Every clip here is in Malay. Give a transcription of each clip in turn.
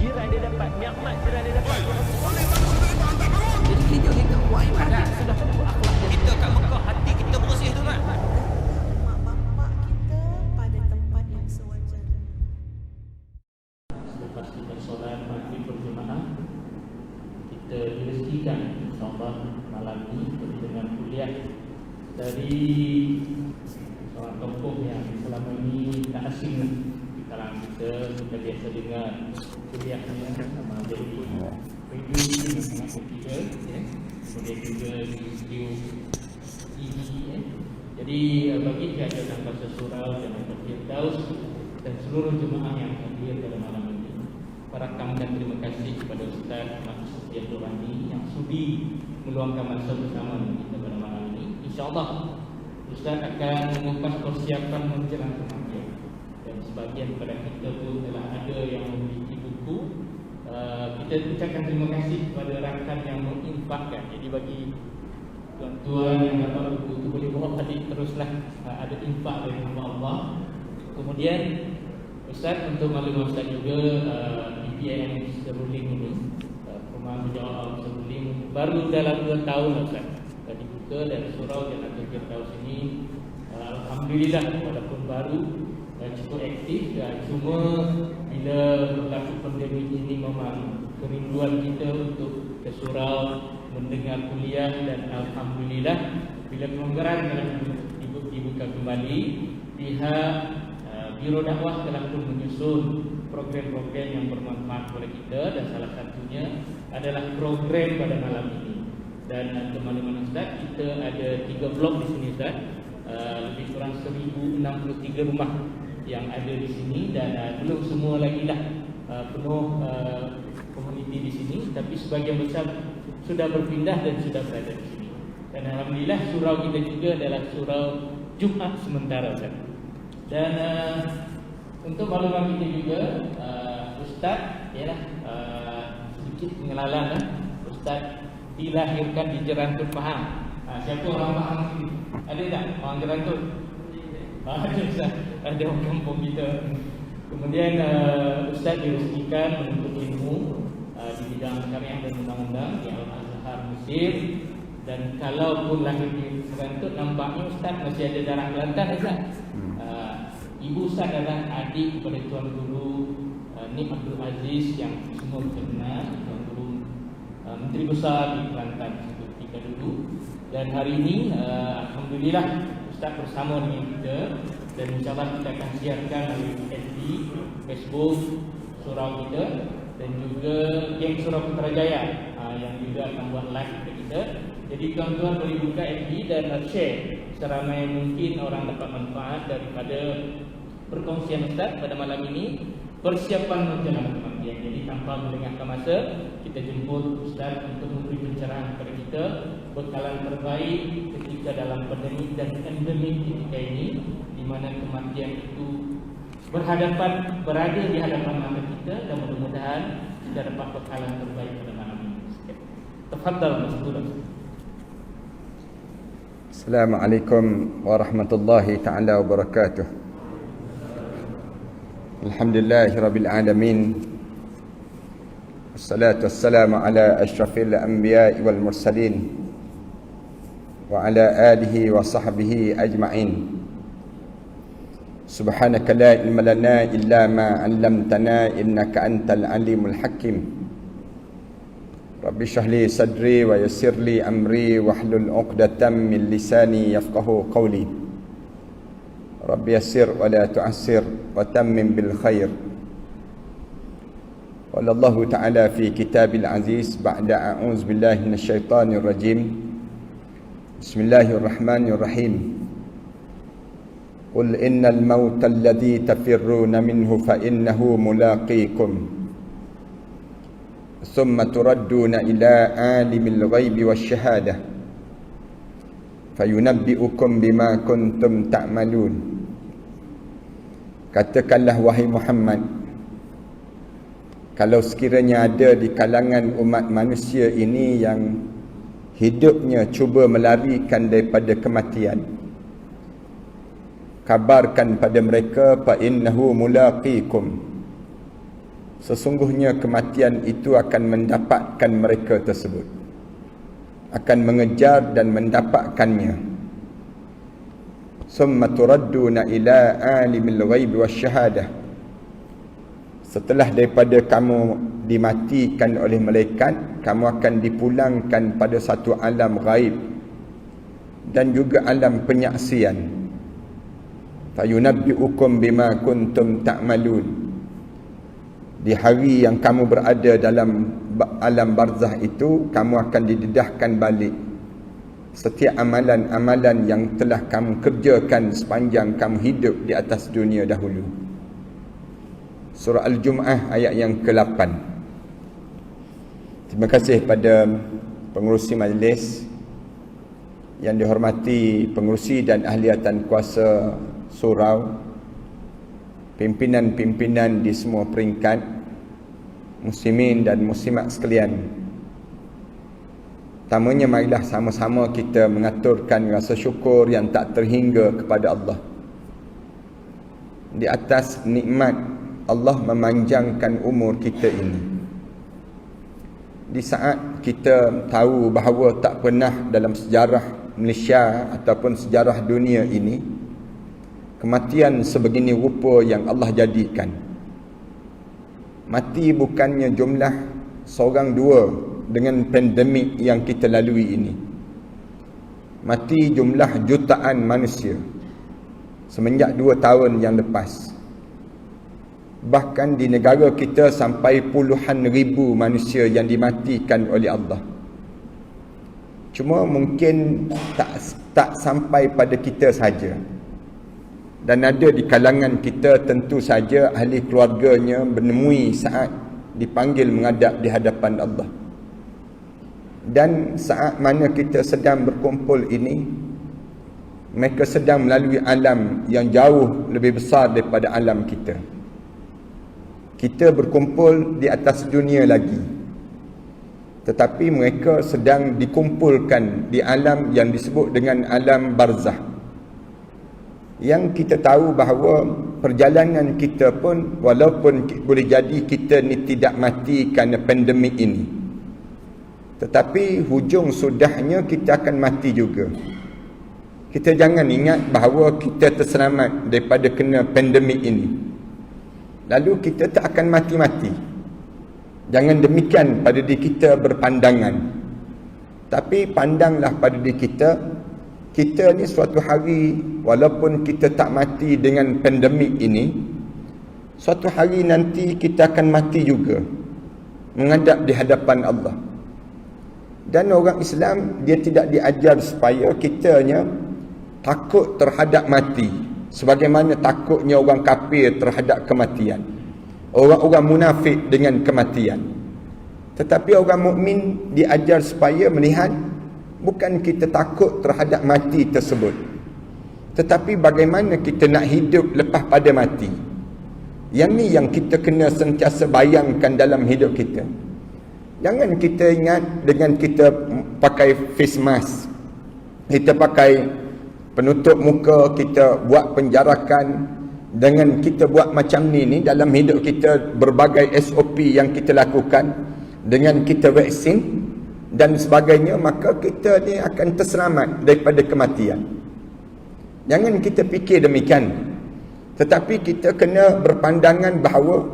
jiran dia dapat, nikmat jiran dia dapat. Jadi kita buat ibadat. Sudah tentu akhlak dia. Kita kat Mekah hati kita bersih tu kan. Mak bapak kita pada tempat yang sewajarnya. Selepas kita solat maghrib berjemaah, kita direzekikan insyaAllah malam ini dengan kuliah dari seorang tokoh yang selama ini tak asing di kalangan kita. Kita biasa dengar kuliahnya nama jadi radio yang sangat popular, kemudian juga di radio TV. Jadi bagi tiada dalam bahasa surau dan Firdaus dan seluruh jemaah yang hadir pada malam ini, rakamkan terima kasih kepada Ustaz Ahmad Sofyan Durrani yang sudi meluangkan masa bersama dengan kita pada malam ini. InsyaAllah Ustaz akan mengupas persiapan menjelang kematian, dan sebagian daripada kita pun telah ada yang memiliki buku. Kita ucapkan terima kasih kepada rakan yang menginfakkan. Jadi bagi tuan-tuan yang dapat buku itu boleh bawa balik teruslah, ada infak dari hamba Allah. Kemudian Ustaz, untuk maklumat Ustaz juga, PPIM Seruling ini, Perumahan Menjawab Seruling baru dalam 2 tahun Ustaz dibuka, dan surau Jannatul Firdaus ini alhamdulillah walaupun baru cukup aktif. Cuma bila berlaku pandemik ini memang kerinduan kita untuk ke surau mendengar kuliah, dan alhamdulillah bila pelonggaran telah dibuka kembali, pihak Biro Dakwah telah pun menyusun program-program yang bermanfaat kepada kita, dan salah satunya adalah program pada malam ini. Dan teman-teman Ustaz, kita ada 3 blok di sini Ustaz, lebih kurang 1063 rumah yang ada di sini, dan belum semua lagi lah penuh komuniti di sini, tapi sebagian besar sudah berpindah dan sudah berada di sini. Dan alhamdulillah surau kita juga adalah surau Jumaat sementara Ustaz. Dan untuk maklumat kita juga, Ustaz ialah sedikit pengenalan. Ustaz dilahirkan di Jerantut Pahang. Siapa orang Pahang sini? Ada tak orang Jerantut? Ada Ustaz, ada orang kampung kita. Kemudian Ustaz direzekikan menuntut ilmu di bidang syariah dan undang-undang di Al-Azhar Mesir. Dan kalau pun lahir di Jerantut, nampaknya Ustaz masih ada darah Kelantan Ustaz. Ibu Ustaz adalah adik kepada Tuan Guru Nik Abdul Aziz yang semua kita kenal, Tuan Guru Menteri Besar di Kelantan ketika dulu. Dan hari ini alhamdulillah Ustaz bersama dengan kita, dan insyaAllah kita akan siarkan melalui FB, Facebook surau kita, dan juga geng Surau Putrajaya yang juga akan buat live kepada kita. Jadi tuan-tuan boleh buka FB dan share seramai mungkin orang dapat manfaat daripada perkongsian Ustaz pada malam ini, persiapan menjelang kematian. Jadi tanpa melengahkan masa, kita jemput Ustaz untuk memberi pencerahan kepada kita bekalan terbaik ketika dalam pandemik dan endemik ketika ini, di mana kematian itu berada di hadapan mata kita, dan mudah-mudahan kita dapat bekalan terbaik pada malam ini. Tafadhal Mas. Assalamualaikum warahmatullahi ta'ala wabarakatuh. Alhamdulillahirabbil alamin. Wassalatu wassalamu ala asyrafil anbiya'i wal mursalin wa ala alihi wa sahbihi ajma'in. Subhanaka la ilma lana illa ma 'allamtana innaka antal alimul hakim. Rabbi shrah li sadri wa yassir li amri wahlul 'uqdatam min lisani yafqahu qawli. Rabbi yassir wa la tu'assir wa tammim bil khair. Qala Allah Ta'ala fi kitabil aziz ba'da a'udzu billahi minasyaitonir rajim. Bismillahirrahmanirrahim. Qul innal mauta alladhi tafirruna minhu fa innahu mulaqikum. ثم تردون إلى عالم الغيب والشهادة فينبئكم بما كنتم تعملون. Katakanlah wahai Muhammad, kalau sekiranya ada di kalangan umat manusia ini yang hidupnya cuba melarikan daripada kematian, kabarkan pada mereka fa innahu mulaqikum, sesungguhnya kematian itu akan mendapatkan mereka tersebut, akan mengejar dan mendapatkannya. Summa turadduna ila alimil ghaib wasyahadah. Setelah daripada kamu dimatikan oleh malaikat, kamu akan dipulangkan pada satu alam ghaib dan juga alam penyaksian. Fayunabbi'ukum bima kuntum ta'malun. Di hari yang kamu berada dalam alam barzah itu, kamu akan didedahkan balik setiap amalan-amalan yang telah kamu kerjakan sepanjang kamu hidup di atas dunia dahulu. Surah Al-Jum'ah ayat yang ke-8. Terima kasih pada pengerusi majlis, yang dihormati pengerusi dan ahliatan kuasa surau, pimpinan-pimpinan di semua peringkat, muslimin dan muslimat sekalian. Pertamanya, marilah sama-sama kita mengaturkan rasa syukur yang tak terhingga kepada Allah di atas nikmat Allah memanjangkan umur kita ini. Di saat kita tahu bahawa tak pernah dalam sejarah Malaysia ataupun sejarah dunia ini kematian sebegini rupa yang Allah jadikan. Mati bukannya jumlah seorang dua dengan pandemik yang kita lalui ini. Mati jumlah jutaan manusia semenjak 2 tahun yang lepas. Bahkan di negara kita sampai puluhan ribu manusia yang dimatikan oleh Allah. Cuma mungkin tak sampai pada kita saja. Dan ada di kalangan kita tentu saja ahli keluarganya menemui saat dipanggil menghadap di hadapan Allah. Dan saat mana kita sedang berkumpul ini, mereka sedang melalui alam yang jauh lebih besar daripada alam kita. Kita berkumpul di atas dunia lagi, tetapi mereka sedang dikumpulkan di alam yang disebut dengan alam barzah. Yang kita tahu bahawa perjalanan kita pun, walaupun boleh jadi kita ni tidak mati kerana pandemik ini, tetapi hujung sudahnya kita akan mati juga. Kita jangan ingat bahawa kita terselamat daripada kena pandemik ini, lalu kita tak akan mati-mati. Jangan demikian pada diri kita berpandangan. Tapi pandanglah pada diri kita, kita ni suatu hari, walaupun kita tak mati dengan pandemik ini, suatu hari nanti kita akan mati juga, menghadap di hadapan Allah. Dan orang Islam, dia tidak diajar supaya kitanya takut terhadap mati sebagaimana takutnya orang kafir terhadap kematian, orang-orang munafik dengan kematian. Tetapi orang mukmin diajar supaya melihat bukan kita takut terhadap mati tersebut, tetapi bagaimana kita nak hidup lepas pada mati. Yang ni yang kita kena sentiasa bayangkan dalam hidup kita. Jangan kita ingat dengan kita pakai face mask, kita pakai penutup muka, kita buat penjarakan, dengan kita buat macam ni dalam hidup kita, berbagai SOP yang kita lakukan, dengan kita vaksin dan sebagainya, maka kita ni akan terselamat daripada kematian. Jangan kita fikir demikian. Tetapi kita kena berpandangan bahawa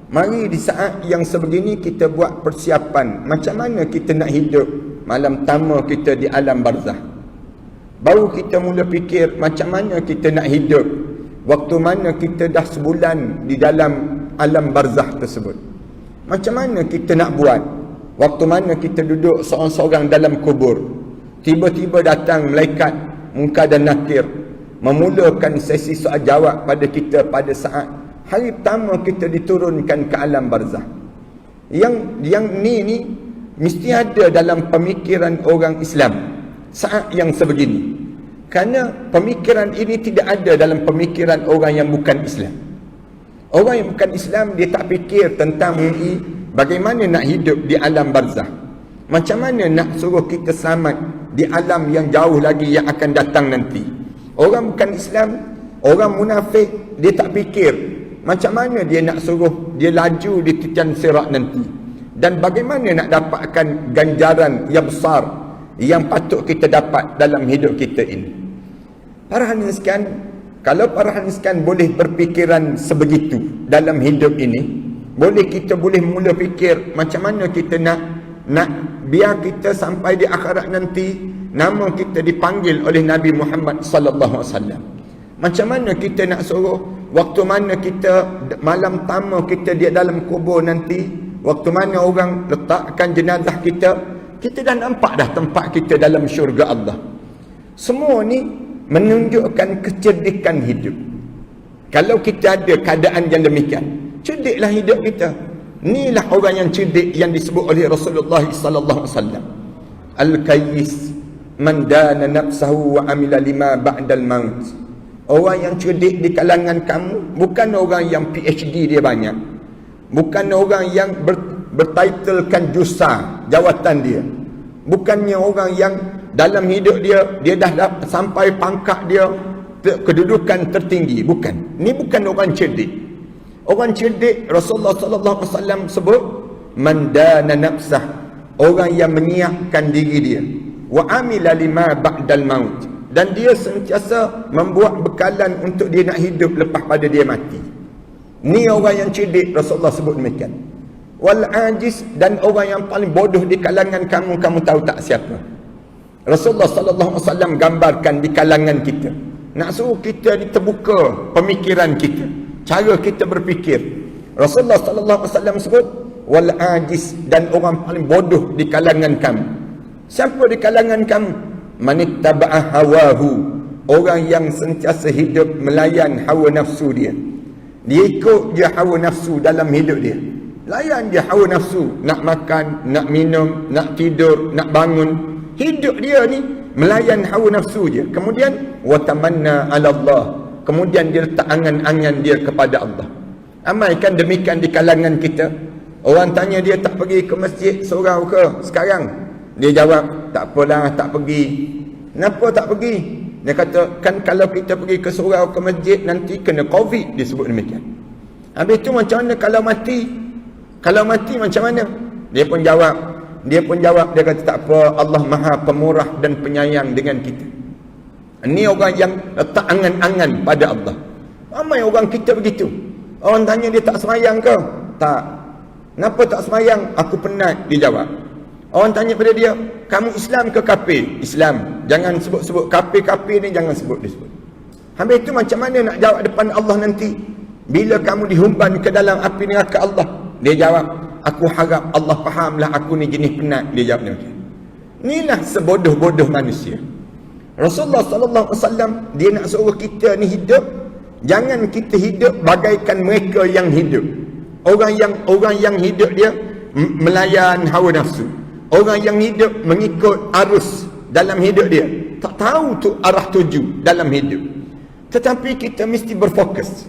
mari di saat yang sebegini kita buat persiapan macam mana kita nak hidup malam pertama kita di alam barzah. Baru kita mula fikir macam mana kita nak hidup waktu mana kita dah sebulan di dalam alam barzah tersebut. Macam mana kita nak buat waktu mana kita duduk seorang-seorang dalam kubur, tiba-tiba datang malaikat Munkar dan Nakir memulakan sesi soal jawab pada kita pada saat hari pertama kita diturunkan ke alam barzah. Yang ni mesti ada dalam pemikiran orang Islam saat yang sebegini. Kerana pemikiran ini tidak ada dalam pemikiran orang yang bukan Islam. Orang yang bukan Islam, dia tak fikir tentang bagaimana nak hidup di alam barzah. Macam mana nak suruh kita selamat di alam yang jauh lagi yang akan datang nanti. Orang bukan Islam, orang munafik, dia tak fikir Macam mana dia nak suruh dia laju di titian sirat nanti? Dan bagaimana nak dapatkan ganjaran yang besar yang patut kita dapat dalam hidup kita ini? Para hadirin sekalian, kalau para hadirin sekalian boleh berfikiran sebegitu dalam hidup ini, kita boleh mula fikir macam mana kita nak biar kita sampai di akhirat nanti nama kita dipanggil oleh Nabi Muhammad sallallahu alaihi wasallam. Macam mana kita nak suruh waktu mana kita malam pertama kita di dalam kubur nanti, waktu mana orang letakkan jenazah kita dah nampak dah tempat kita dalam syurga Allah. Semua ni menunjukkan kecerdikan hidup. Kalau kita ada keadaan yang demikian, cerdiklah hidup kita. Inilah orang yang cerdik yang disebut oleh Rasulullah sallallahu alaihi wasallam. Al-kayyis man dana nafsahu wa amila lima ba'dal maut. Orang yang cerdik di kalangan kamu bukan orang yang PhD dia banyak, bukan orang yang bertitlekan jusa jawatan dia, bukannya orang yang dalam hidup dia dah sampai pangkat dia kedudukan tertinggi. Bukan. Ni bukan orang cerdik. Orang cerdik Rasulullah sallallahu alaihi wasallam sebut man dana nafsah, orang yang menyiapkan diri dia, wa amila lima ba'dal maut, dan dia sentiasa membuat bekalan untuk dia nak hidup lepas pada dia mati. Ni orang yang cerdik, Rasulullah sebut demikian. Wal ajiz, dan orang yang paling bodoh di kalangan kamu tahu tak siapa? Rasulullah sallallahu alaihi wasallam gambarkan di kalangan kita. Nak suruh kita terbuka pemikiran kita, cara kita berfikir. Rasulullah sallallahu alaihi wasallam sebut wal ajiz, dan orang paling bodoh di kalangan kamu. Siapa di kalangan kamu? Manittaba'a hawahu, orang yang sentiasa hidup melayan hawa nafsu dia. Dia ikut dia hawa nafsu dalam hidup dia. Layan dia hawa nafsu, nak makan, nak minum, nak tidur, nak bangun. Hidup dia ni melayan hawa nafsu dia. Kemudian watamanna 'ala Allah, kemudian dia letak angan-angan dia kepada Allah. Amaikan demikian di kalangan kita. Orang tanya dia tak pergi ke masjid surau ke sekarang? Dia jawab, tak apalah, tak pergi. Kenapa tak pergi? Dia kata, kan kalau kita pergi ke surau, ke masjid, nanti kena COVID, dia sebut demikian. Habis tu macam mana kalau mati? Kalau mati macam mana? Dia pun jawab, dia kata tak apa, Allah Maha Pemurah dan Penyayang dengan kita. Ini orang yang letak angan-angan pada Allah. Ramai orang kita begitu. Orang tanya dia tak semayang ke? Tak. Kenapa tak semayang? Aku penat, dia jawab. Orang tanya pada dia, kamu Islam ke kafir? Islam. Jangan sebut-sebut kafir-kafir ni, jangan sebut disebut. Habis itu macam mana nak jawab depan Allah nanti? Bila kamu dihumban ke dalam api neraka Allah? Dia jawab, aku harap Allah fahamlah aku ni jenis penat. Dia jawab demikian. Inilah sebodoh-bodoh manusia. Rasulullah sallallahu alaihi wasallam dia nak suruh kita ni hidup, jangan kita hidup bagaikan mereka yang hidup. Orang yang hidup dia melayan hawa nafsu. Orang yang hidup mengikut arus dalam hidup dia, tak tahu tu arah tuju dalam hidup. Tetapi kita mesti berfokus.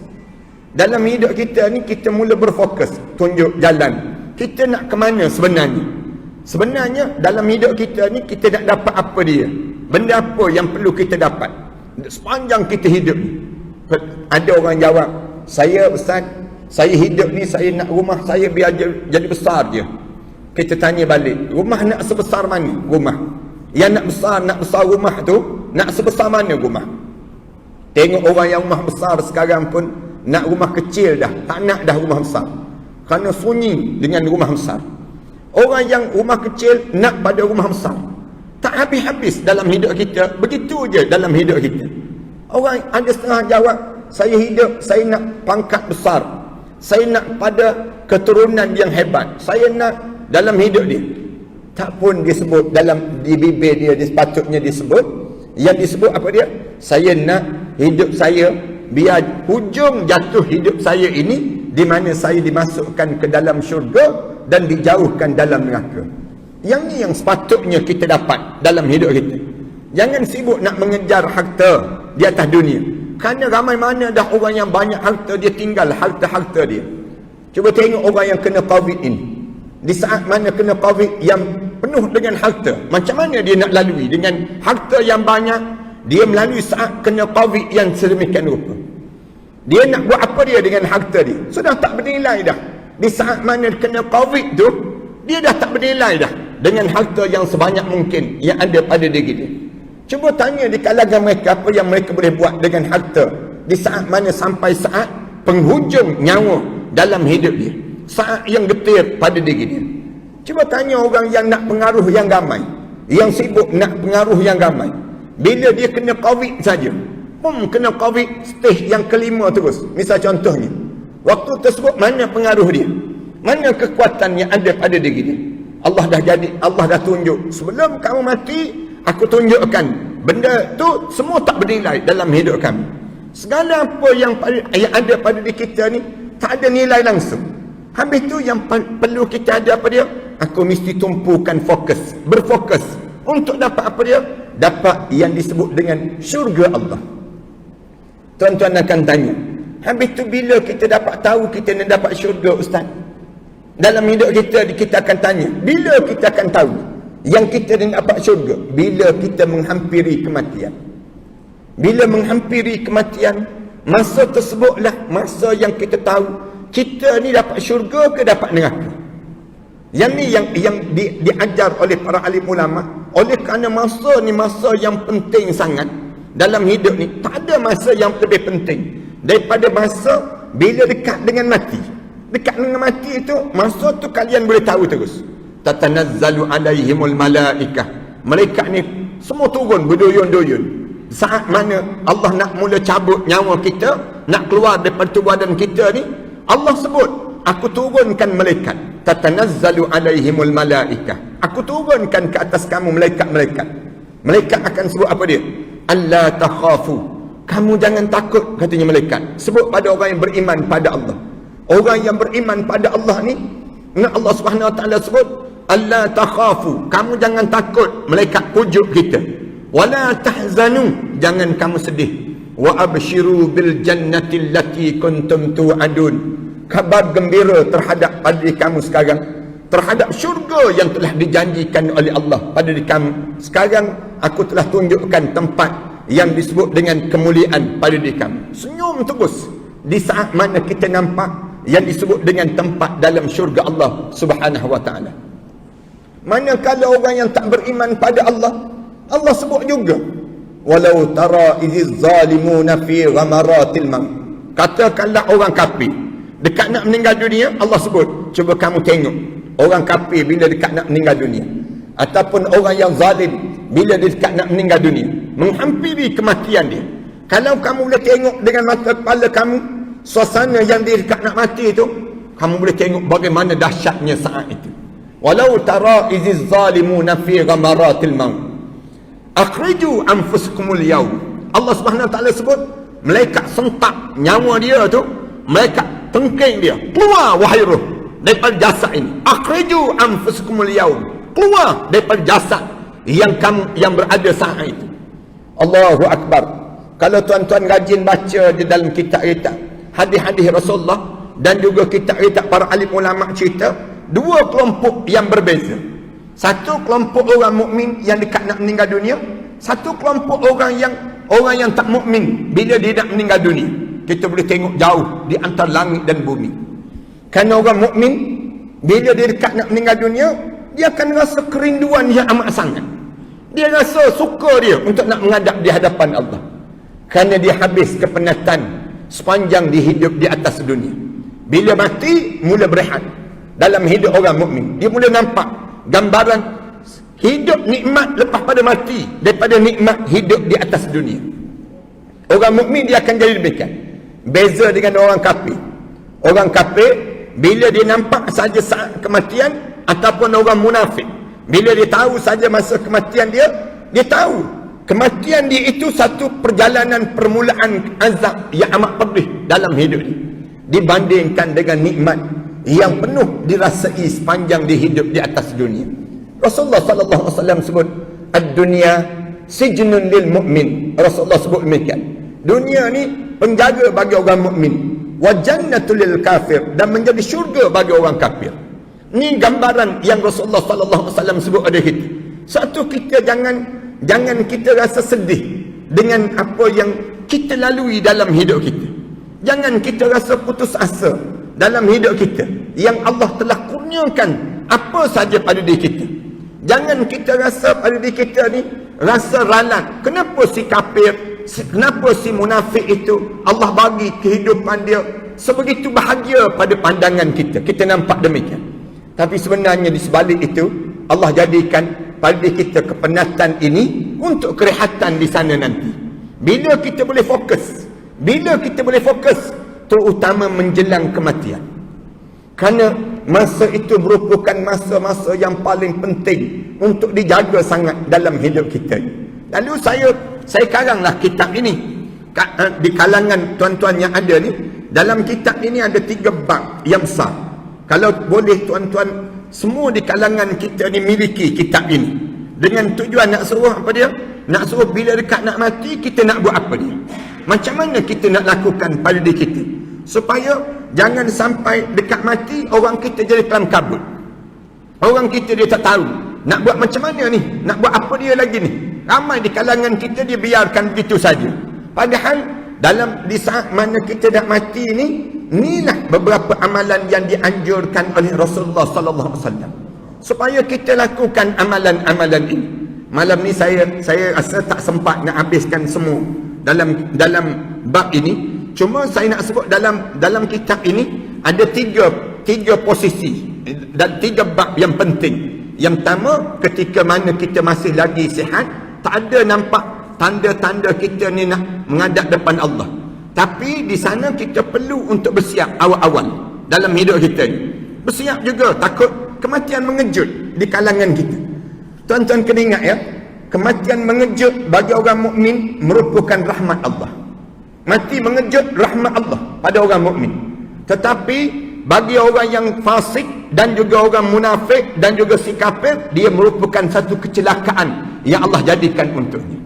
Dalam hidup kita ni kita mula berfokus, tunjuk jalan. Kita nak ke mana sebenarnya? Sebenarnya dalam hidup kita ni kita nak dapat apa dia? Benda apa yang perlu kita dapat sepanjang kita hidup ni? Ada orang jawab, saya Ustaz, saya hidup ni saya nak rumah saya biar jadi besar je. Kita tanya balik, rumah nak sebesar mana? Rumah yang nak besar rumah tu, nak sebesar mana rumah? Tengok orang yang rumah besar sekarang pun nak rumah kecil dah, tak nak dah rumah besar, kerana sunyi dengan rumah besar. Orang yang rumah kecil nak pada rumah besar. Tak habis-habis dalam hidup kita. Begitu je dalam hidup kita. Orang ada setengah jawab, saya hidup, saya nak pangkat besar, saya nak pada keturunan yang hebat, saya nak dalam hidup dia. Tak pun disebut dalam di bibir dia, sepatutnya disebut. Yang disebut apa dia? Saya nak hidup saya biar hujung jatuh hidup saya ini di mana saya dimasukkan ke dalam syurga dan dijauhkan dalam neraka. Yang ni yang sepatutnya kita dapat dalam hidup kita. Jangan sibuk nak mengejar harta di atas dunia. Kerana ramai mana dah orang yang banyak harta, dia tinggal harta-harta dia. Cuba tengok orang yang kena COVID ini. Di saat mana kena COVID yang penuh dengan harta, macam mana dia nak lalui dengan harta yang banyak? Dia melalui saat kena COVID yang sedemikian rupa. Dia nak buat apa dia dengan harta dia? Sudah tak bernilai dah. Di saat mana kena COVID tu, dia dah tak bernilai dah dengan harta yang sebanyak mungkin yang ada pada diri dia. Cuba tanya di kalangan mereka apa yang mereka boleh buat dengan harta di saat mana sampai saat penghujung nyawa dalam hidup dia, saat yang getir pada diri dia. Cuba tanya orang yang nak pengaruh yang ramai, yang sibuk nak pengaruh yang ramai, bila dia kena COVID saja, kena COVID stage yang kelima terus. Misal contohnya, waktu tersebut mana pengaruh dia, mana kekuatan yang ada pada diri dia? Allah dah tunjuk, sebelum kamu mati aku tunjukkan benda tu semua tak bernilai dalam hidup kami. Segala apa yang ada pada diri kita ni tak ada nilai langsung. Habis tu yang perlu kita ada apa dia? Aku mesti tumpukan fokus, berfokus untuk dapat apa dia? Dapat yang disebut dengan syurga Allah. Tuan-tuan akan tanya, habis tu bila kita dapat tahu kita nak dapat syurga, Ustaz? Dalam hidup kita akan tanya, bila kita akan tahu yang kita nak dapat syurga? Bila kita menghampiri kematian. Bila menghampiri kematian, masa tersebutlah masa yang kita tahu kita ni dapat syurga ke dapat neraka. Yang ni yang diajar oleh para alim ulama. Oleh kerana masa ni masa yang penting sangat dalam hidup ni. Tak ada masa yang lebih penting daripada masa bila dekat dengan mati. Dekat dengan mati itu, masa tu kalian boleh tahu terus. Tatanazzalu alaihimul malaikah. Malaikat ni semua turun berduyun-duyun. Saat mana Allah nak mula cabut nyawa kita, nak keluar daripada tubuh badan kita ni, Allah sebut, aku turunkan malaikat. Tatanazzalu alaihimul malaikah. Aku turunkan ke atas kamu malaikat-malaikat. Malaikat akan sebut apa dia? Alla takhafu. Kamu jangan takut, katanya malaikat. Sebut pada orang yang beriman pada Allah. Orang yang beriman pada Allah ni, Allah Subhanahu Wa Taala sebut, alla takhafu. Kamu jangan takut, malaikat pujuk kita. Wala tahzanu, jangan kamu sedih. Wa abshiru bil jannati allati kuntum tu'adun. Kabar gembira terhadap pada diri kamu sekarang, terhadap syurga yang telah dijanjikan oleh Allah pada diri kamu. Sekarang aku telah tunjukkan tempat yang disebut dengan kemuliaan pada diri kamu. Senyum terus di saat mana kita nampak yang disebut dengan tempat dalam syurga Allah Subhanahu Wa Taala. Manakala orang yang tak beriman pada Allah, Allah sebut juga, walau tara iziz zalimuna fi ghamaratil maut. Katakanlah orang kafir dekat nak meninggal dunia, Allah sebut, cuba kamu tengok orang kafir bila dekat nak meninggal dunia, ataupun orang yang zalim bila dia dekat nak meninggal dunia, menghampiri kematian dia. Kalau kamu boleh tengok dengan mata kepala kamu suasana yang dia dekat nak mati itu, kamu boleh tengok bagaimana dahsyatnya saat itu. Walau tara iziz zalimuna fi ghamaratil maut akhriju anfusakumul yaum. Allah Subhanahu Wa Taala sebut, malaikat sentak nyawa dia tu, malaikat tengking dia, keluar wahai roh daripada jasad ini. Akhriju anfusakumul yaum, keluar daripada jasad yang berada saat itu. Allahu Akbar. Kalau tuan-tuan rajin baca di dalam kitab-kitab hadis-hadis Rasulullah dan juga kitab-kitab para alim ulama cerita, dua kelompok yang berbeza. Satu kelompok orang mukmin yang dekat nak meninggal dunia, satu kelompok orang yang tak mukmin bila dia nak meninggal dunia. Kita boleh tengok jauh di antara langit dan bumi. Kerana orang mukmin bila dia dekat nak meninggal dunia, dia akan rasa kerinduan yang amat sangat. Dia rasa suka dia untuk nak menghadap di hadapan Allah. Kerana dia habis kepenatan sepanjang dia hidup di atas dunia. Bila mati, mula berehat. Dalam hidup orang mukmin, dia mula nampak gambaran hidup nikmat lepas pada mati daripada nikmat hidup di atas dunia. Orang mukmin dia akan jadi demikian. Beza dengan orang kafir. Orang kafir bila dia nampak saja saat kematian, ataupun orang munafik bila dia tahu saja masa kematian dia tahu kematian dia itu satu perjalanan permulaan azab yang amat pedih dalam hidup dia, dibandingkan dengan nikmat yang penuh dirasai sepanjang dia hidup di atas dunia. Rasulullah sallallahu alaihi wasallam sebut, ad-dunya sijnun lil mu'min. Rasulullah sebut demikian. Dunia ni penjaga bagi orang mukmin, wa jannatul lil kafir, dan menjadi syurga bagi orang kafir. Ni gambaran yang Rasulullah sallallahu alaihi wasallam sebut ada kita. Satu, kita jangan kita rasa sedih dengan apa yang kita lalui dalam hidup kita. Jangan kita rasa putus asa dalam hidup kita yang Allah telah kurniakan apa saja pada diri kita. Jangan kita rasa pada diri kita ni rasa ralat. Kenapa si kafir, kenapa si munafik itu Allah bagi kehidupan dia sebegitu bahagia pada pandangan kita. Kita nampak demikian. Tapi sebenarnya di sebalik itu Allah jadikan pada diri kita kepenatan ini untuk kerehatan di sana nanti. Bila kita boleh fokus, terutama menjelang kematian. Kerana masa itu merupakan masa-masa yang paling penting untuk dijaga sangat dalam hidup kita. Lalu saya karanglah kitab ini di kalangan tuan-tuan yang ada ni. Dalam kitab ini ada 3 bab yang besar. Kalau boleh tuan-tuan semua di kalangan kita ni miliki kitab ini, dengan tujuan nak suruh apa dia? Nak suruh bila dekat nak mati kita nak buat apa dia? Macam mana kita nak lakukan pada diri kita supaya jangan sampai dekat mati orang kita jadi dalam kabut. Orang kita dia tak tahu nak buat macam mana ni, nak buat apa dia lagi ni. Ramai di kalangan kita dia biarkan begitu saja. Padahal di saat mana kita nak mati ni, inilah beberapa amalan yang dianjurkan oleh Rasulullah sallallahu alaihi wasallam supaya kita lakukan amalan-amalan ini. Malam ni saya rasa tak sempat nak habiskan semua dalam bab ini. Cuma saya nak sebut dalam kitab ini ada tiga posisi dan 3 bab yang penting. Yang pertama, ketika mana kita masih lagi sihat, tak ada nampak tanda-tanda kita ni nak menghadap depan Allah. Tapi di sana kita perlu untuk bersiap awal-awal dalam hidup kita ni. Bersiap juga, takut kematian mengejut di kalangan kita. Tuan-tuan kena ingat ya, kematian mengejut bagi orang mukmin merupakan rahmat Allah. Mati mengejut rahmat Allah pada orang mukmin. Tetapi bagi orang yang fasik dan juga orang munafik dan juga si kafir, dia merupakan satu kecelakaan yang Allah jadikan untuknya.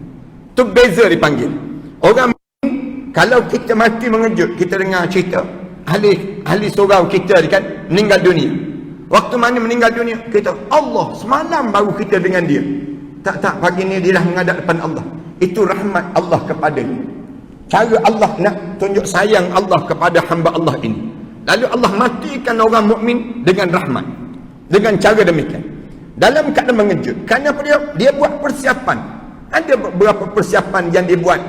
Itu beza dipanggil. Orang mukmin, kalau kita mati mengejut, kita dengar cerita ahli surau kita kan meninggal dunia. Waktu mana meninggal dunia, kita Allah semalam baru kita dengan dia. Tak pagi ni dia dah menghadap depan Allah. Itu rahmat Allah kepadanya. Cara Allah nak tunjuk sayang Allah kepada hamba Allah ini. Lalu Allah matikan orang mukmin dengan rahmat, dengan cara demikian, dalam keadaan mengejut. Kenapa dia buat persiapan? Ada beberapa persiapan yang dia buat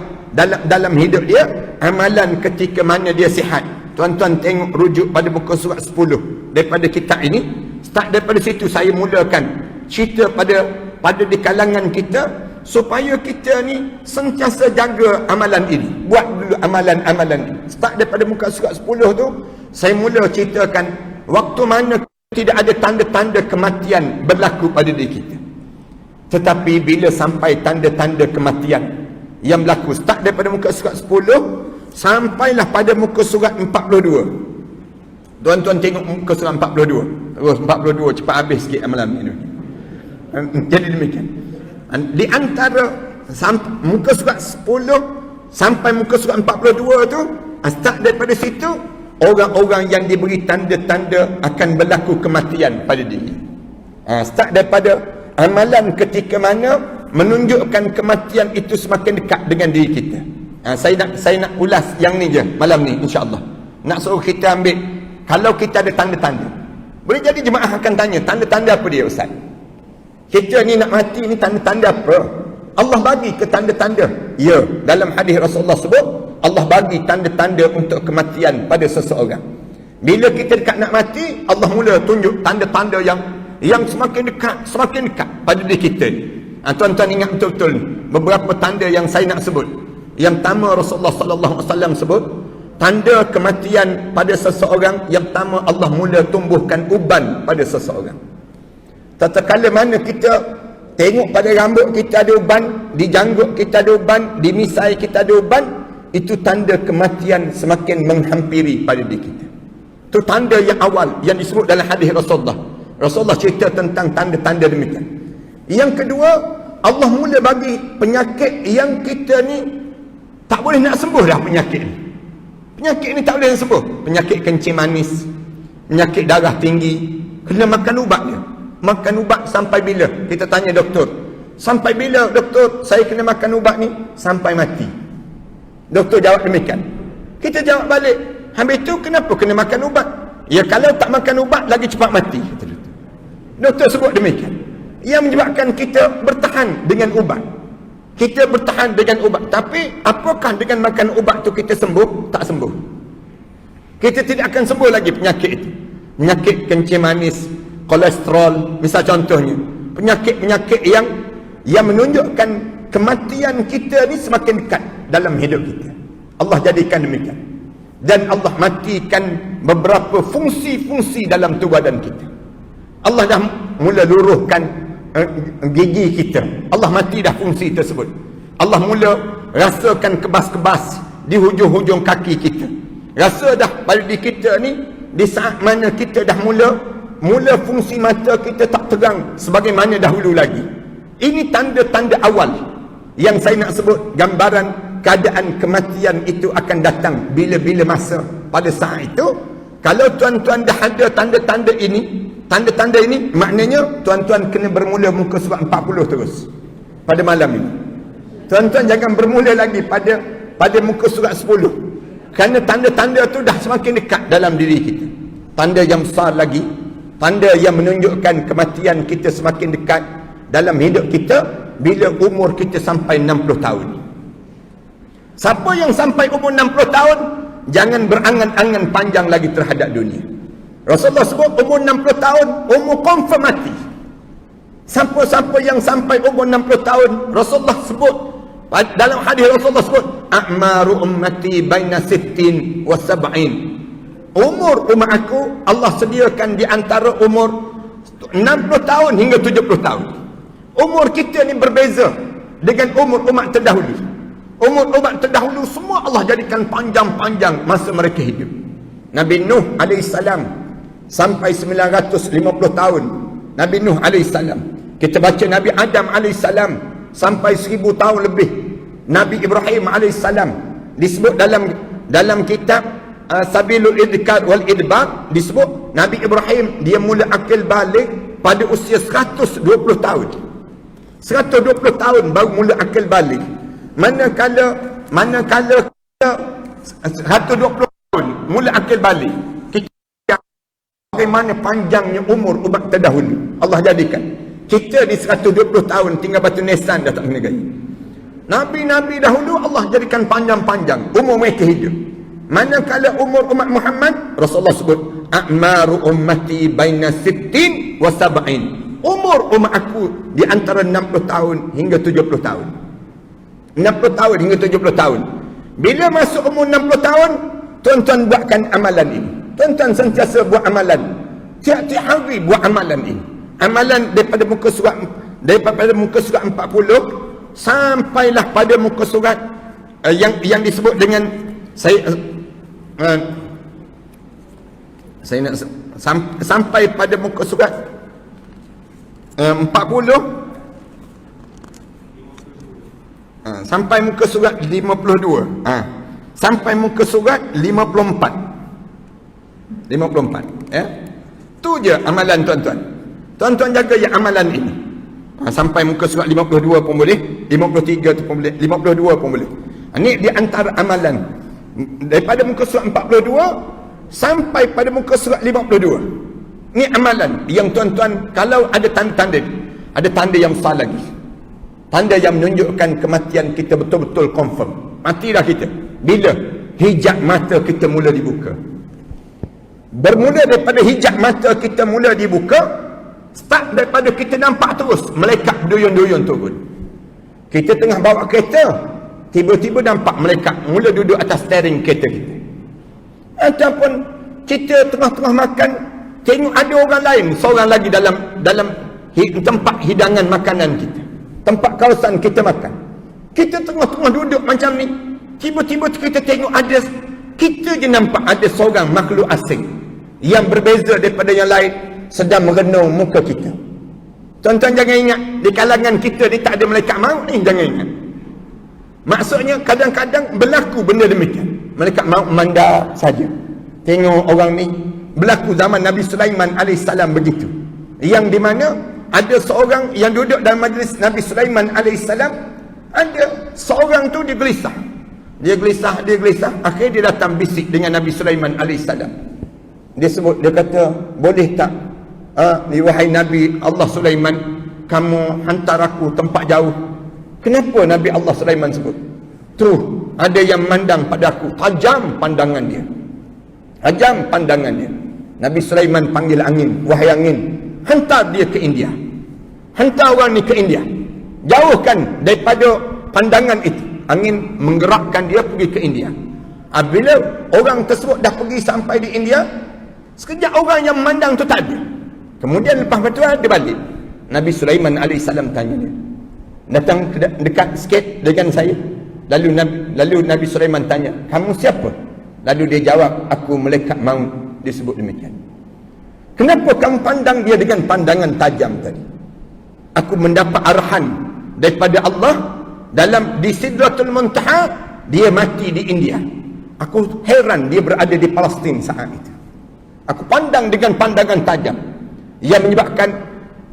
dalam hidup dia, amalan ketika mana dia sihat. Tuan-tuan tengok rujuk pada muka surat 10 daripada kitab ini. Start daripada situ saya mulakan cerita pada di kalangan kita supaya kita ni sentiasa jaga amalan ini. Buat dulu amalan-amalan ini. Start daripada muka surat 10 tu, saya mula ceritakan waktu mana tidak ada tanda-tanda kematian berlaku pada diri kita. Tetapi bila sampai tanda-tanda kematian yang berlaku, start daripada muka surat 10 sampailah pada muka surat 42. Tuan-tuan tengok muka surat 42. Terus 42 cepat habis sikit malam ni. Jadi demikian. Di antara muka surat 10 sampai muka surat 42 tu, start daripada situ, orang-orang yang diberi tanda-tanda akan berlaku kematian pada diri. Start daripada amalan ketika mana menunjukkan kematian itu semakin dekat dengan diri kita. Saya nak ulas yang ni je malam ni insya-Allah. Nak suruh kita ambil, kalau kita ada tanda-tanda. Boleh jadi jemaah akan tanya, tanda-tanda apa dia Ustaz? Kita ni nak mati ni tanda-tanda apa? Allah bagi ke tanda-tanda? Ya, dalam hadis Rasulullah sebut Allah bagi tanda-tanda untuk kematian pada seseorang. Bila kita dekat nak mati, Allah mula tunjuk tanda-tanda yang semakin dekat pada diri kita. Tuan-tuan ingat betul-betul ni beberapa tanda yang saya nak sebut. Yang pertama, Rasulullah sallallahu alaihi wasallam sebut tanda kematian pada seseorang. Yang pertama, Allah mula tumbuhkan uban pada seseorang. Tatkala mana kita tengok pada rambut kita ada uban, di janggut kita ada uban, di misai kita ada uban, itu tanda kematian semakin menghampiri pada diri kita. Itu tanda yang awal yang disebut dalam hadis Rasulullah. Rasulullah cerita tentang tanda-tanda demikian. Yang kedua, Allah mula bagi penyakit yang kita ni tak boleh nak sembuh dah. Penyakit ni tak boleh nak sembuh. Penyakit kencing manis, penyakit darah tinggi, kena makan ubat dia. Makan ubat sampai bila? Kita tanya doktor, sampai bila doktor saya kena makan ubat ni? Sampai mati. Doktor jawab demikian. Kita jawab balik, habis tu kenapa kena makan ubat? Ya kalau tak makan ubat lagi cepat mati, kata doktor. Doktor sebut demikian. Yang menyebabkan kita bertahan dengan ubat. Kita bertahan dengan ubat. Tapi apakah dengan makan ubat tu kita sembuh? Tak sembuh. Kita tidak akan sembuh lagi penyakit itu. Penyakit kencing manis, kolesterol, misal contohnya. Penyakit-penyakit yang menunjukkan kematian kita ni semakin dekat dalam hidup kita. Allah jadikan demikian. Dan Allah matikan beberapa fungsi-fungsi dalam tubuh badan kita. Allah dah mula luruhkan gigi kita. Allah mati dah fungsi tersebut. Allah mula rasakan kebas-kebas di hujung-hujung kaki kita. Rasa dah pada diri kita ni, di saat mana kita dah mula fungsi mata kita tak terang sebagaimana dahulu lagi. Ini tanda-tanda awal yang saya nak sebut, gambaran keadaan kematian itu akan datang bila-bila masa. Pada saat itu, kalau tuan-tuan dah ada tanda-tanda ini, maknanya tuan-tuan kena bermula muka surat 40 terus pada malam ini. Tuan-tuan jangan bermula lagi pada muka surat 10, kerana tanda-tanda tu dah semakin dekat dalam diri kita. Tanda yang besar lagi, tanda yang menunjukkan kematian kita semakin dekat dalam hidup kita bila umur kita sampai 60 tahun. Siapa yang sampai umur 60 tahun, jangan berangan-angan panjang lagi terhadap dunia. Rasulullah sebut umur 60 tahun, umur confirm mati. Siapa-siapa yang sampai umur 60 tahun, Rasulullah sebut, dalam hadis Rasulullah sebut, a'maru ummati baina 60 wa 70. Umur umat aku, Allah sediakan di antara umur 60 tahun hingga 70 tahun. Umur kita ni berbeza dengan umur umat terdahulu. Umur umat terdahulu semua Allah jadikan panjang-panjang masa mereka hidup. Nabi Nuh AS sampai 950 tahun. Nabi Nuh AS. Kita baca Nabi Adam AS sampai 1000 tahun lebih. Nabi Ibrahim AS disebut dalam kitab Sabilul Idkar wal Idbar, disebut Nabi Ibrahim dia mula akil balik pada usia 120 tahun. 120 tahun baru mula akil balik. Manakala 120 tahun mula akil balik, kita bagaimana panjangnya umur umat terdahulu Allah jadikan. Kita di 120 tahun tinggal batu nisan dah tak kena gaya. Nabi-nabi dahulu Allah jadikan panjang-panjang umur mereka hidup. Manakala umur umat Muhammad, Rasulullah sebut a'maru ummati baina 60 wa 70. Umur umat aku di antara 60 tahun hingga 70 tahun. 60 tahun hingga 70 tahun. Bila masuk umur 60 tahun, tuan-tuan buatkan amalan ini. Tuan-tuan sentiasa buat amalan. Tiap-tiap hari buat amalan ini. Amalan daripada muka surat 40 sampailah pada muka surat yang disebut dengan saya nak sampai pada muka surat 40 sampai muka surat 52. Sampai muka surat 54. Ya. Tu je amalan tuan-tuan. Tuan-tuan jaga yang amalan ini. Sampai muka surat 52 pun boleh, 53 tu pun boleh, 52 pun boleh. Ini di antara amalan. Daripada muka surat 42 sampai pada muka surat 52. Ini amalan yang tuan-tuan, kalau ada tanda-tanda, ada tanda yang besar lagi. Tanda yang menunjukkan kematian kita betul-betul confirm. Mati dah kita. Bila? Hijab mata kita mula dibuka. Bermula daripada hijab mata kita mula dibuka, start daripada kita nampak terus malaikat duyun-duyun turun. Kita tengah bawa kereta, tiba-tiba nampak malaikat mula duduk atas steering kereta kita. Ataupun kita tengah-tengah makan, tengok ada orang lain, seorang lagi dalam tempat hidangan makanan kita, tempat kawasan kita makan. Kita tengah-tengah duduk macam ni, tiba-tiba kita tengok ada, kita je nampak ada seorang makhluk asing yang berbeza daripada yang lain sedang merenung muka kita. Tuan-tuan jangan ingat di kalangan kita ni tak ada malaikat maut ni, jangan ingat. Maksudnya kadang-kadang berlaku benda demikian. Malaikat maut mandar saja tengok orang ni. Berlaku zaman Nabi Sulaiman AS begitu, yang di mana ada seorang yang duduk dalam majlis Nabi Sulaiman AS, ada seorang tu dia gelisah. Dia gelisah. Akhirnya dia datang bisik dengan Nabi Sulaiman AS. Dia sebut, dia kata, boleh tak wahai Nabi Allah Sulaiman, kamu hantar aku tempat jauh. Kenapa Nabi Allah Sulaiman sebut? Terus ada yang mandang pada aku, tajam pandangan dia. Nabi Sulaiman panggil angin, wahai angin, hantar dia ke India. Hantar orang ni ke India. Jauhkan daripada pandangan itu. Angin menggerakkan dia pergi ke India. Bila orang tersebut dah pergi sampai di India, sekejap orang yang memandang tu tak ada. Kemudian lepas itu dia balik. Nabi Sulaiman AS tanya dia, datang dekat sikit dengan saya. Lalu Nabi Sulaiman tanya, kamu siapa? Lalu dia jawab, aku malaikat maut. Dia sebut demikian. Kenapa kamu pandang dia dengan pandangan tajam tadi? Aku mendapat arahan daripada Allah di Sidratul Muntaha, dia mati di India. Aku heran dia berada di Palestin saat itu. Aku pandang dengan pandangan tajam, yang menyebabkan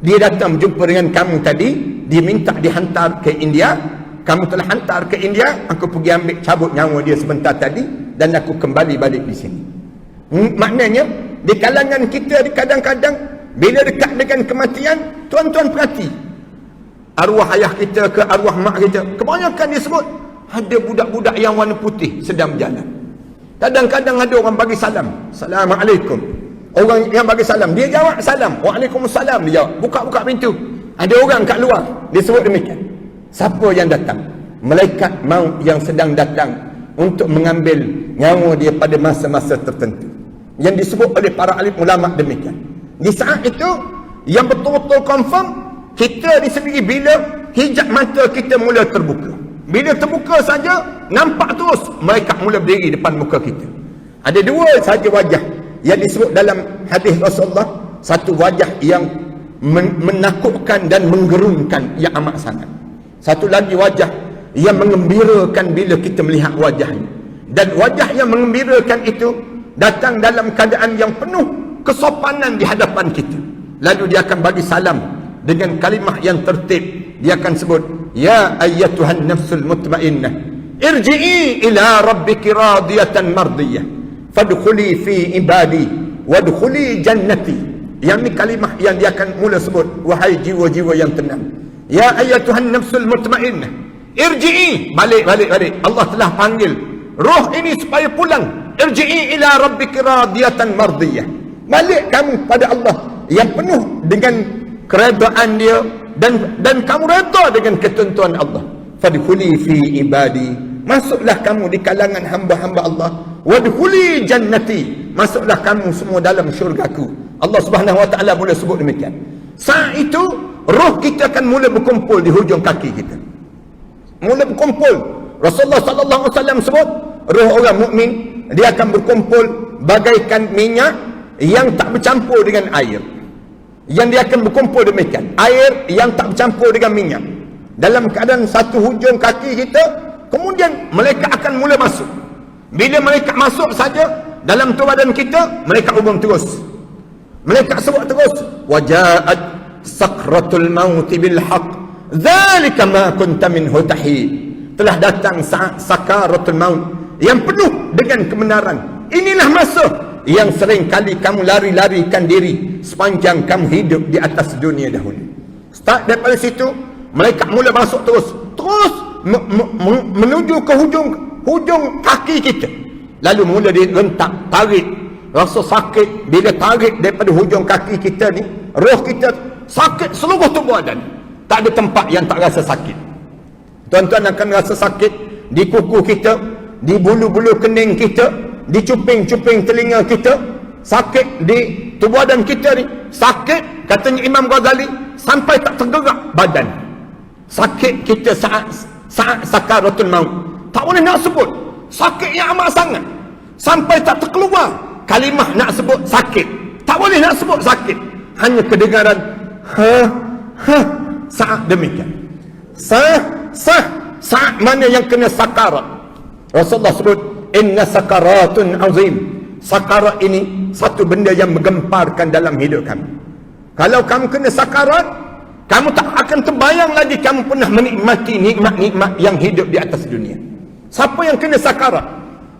dia datang berjumpa dengan kamu tadi. Dia minta dihantar ke India. Kamu telah hantar ke India, aku pergi ambil cabut nyawa dia sebentar tadi, dan aku kembali balik di sini. Maknanya di kalangan kita kadang-kadang bila dekat dengan kematian, tuan-tuan perhati, arwah ayah kita ke arwah mak kita, kebanyakan dia sebut ada budak-budak yang warna putih sedang berjalan. Kadang-kadang ada orang bagi salam, Assalamualaikum. Orang yang bagi salam, dia jawab salam, Waalaikumsalam, dia jawab, buka-buka pintu. Ada orang kat luar, dia sebut demikian. Siapa yang datang? Malaikat maut yang sedang datang untuk mengambil nyawa dia pada masa-masa tertentu, yang disebut oleh para alim ulama demikian. Di saat itu yang betul-betul confirm, kita di sendiri bila hijab mata kita mula terbuka. Bila terbuka saja, nampak terus malaikat mula berdiri depan muka kita. Ada dua saja wajah yang disebut dalam hadis Rasulullah. Satu wajah yang menakutkan dan menggerunkan yang amat sangat. Satu lagi wajah yang mengembirakan bila kita melihat wajahnya. Dan wajah yang mengembirakan itu datang dalam keadaan yang penuh kesopanan di hadapan kita. Lalu dia akan bagi salam dengan kalimah yang tertib. Dia akan sebut, ya ayyatuhan nafsul mutmainnah, irji'i ila rabbiki radiyatan mardiyah, fadkhuli fi ibadi wadkhuli jannati. Yang ni kalimah yang dia akan mula sebut, wahai jiwa-jiwa yang tenang. Ya ayyatuhan nafsul mutmainnah, irji'i, balik. Allah telah panggil roh ini supaya pulang. Irji'i ila rabbiki radiyatan mardiyah, balik kamu pada Allah yang penuh dengan keredaan dia, dan kamu redha dengan ketentuan Allah. Fadkhuli fi ibadi, masuklah kamu di kalangan hamba-hamba Allah. Wadkhuli jannati, masuklah kamu semua dalam syurgaku. Allah Subhanahu wa taala mula sebut demikian. Saat itu roh kita akan mula berkumpul di hujung kaki kita. Mula berkumpul. Rasulullah sallallahu alaihi wasallam sebut, roh orang mukmin dia akan berkumpul bagaikan minyak yang tak bercampur dengan air. Yang dia akan berkumpul demikian, air yang tak bercampur dengan minyak dalam keadaan satu hujung kaki kita. Kemudian malaikat akan mula masuk. Bila malaikat masuk saja dalam tubuh badan kita, malaikat umum terus. Malaikat sebut terus, waja'at sakratul maut bil haqq, dzalika ma kunta minhu tahid. Telah datang saat sakaratul maut yang penuh dengan kebenaran. Inilah masa yang sering kali kamu lari-larikan diri sepanjang kamu hidup di atas dunia dahulu. Start daripada situ, malaikat mula masuk terus menuju ke hujung kaki kita. Lalu mula dia rentak, tarik, rasa sakit. Bila tarik daripada hujung kaki kita ni, roh kita sakit seluruh tubuh badan. Tak ada tempat yang tak rasa sakit. Tuan-tuan akan rasa sakit di kuku kita, di bulu-bulu kening kita, di cuping-cuping telinga kita, sakit di tubuh badan kita ni. Sakit, katanya Imam Ghazali, sampai tak tergerak badan. Sakit kita saat sakaratul maut, tak boleh nak sebut. Sakit yang amat sangat, sampai tak terkeluar kalimah nak sebut sakit. Tak boleh nak sebut sakit, hanya kedengaran saat demikian. Saat mana yang kena sakarat, Rasulullah sebut, inna sakaratun azim. Sakarat ini satu benda yang menggemparkan dalam hidup kami. Kalau kamu kena sakarat, kamu tak akan terbayang lagi kamu pernah menikmati nikmat-nikmat yang hidup di atas dunia. Siapa yang kena sakarat?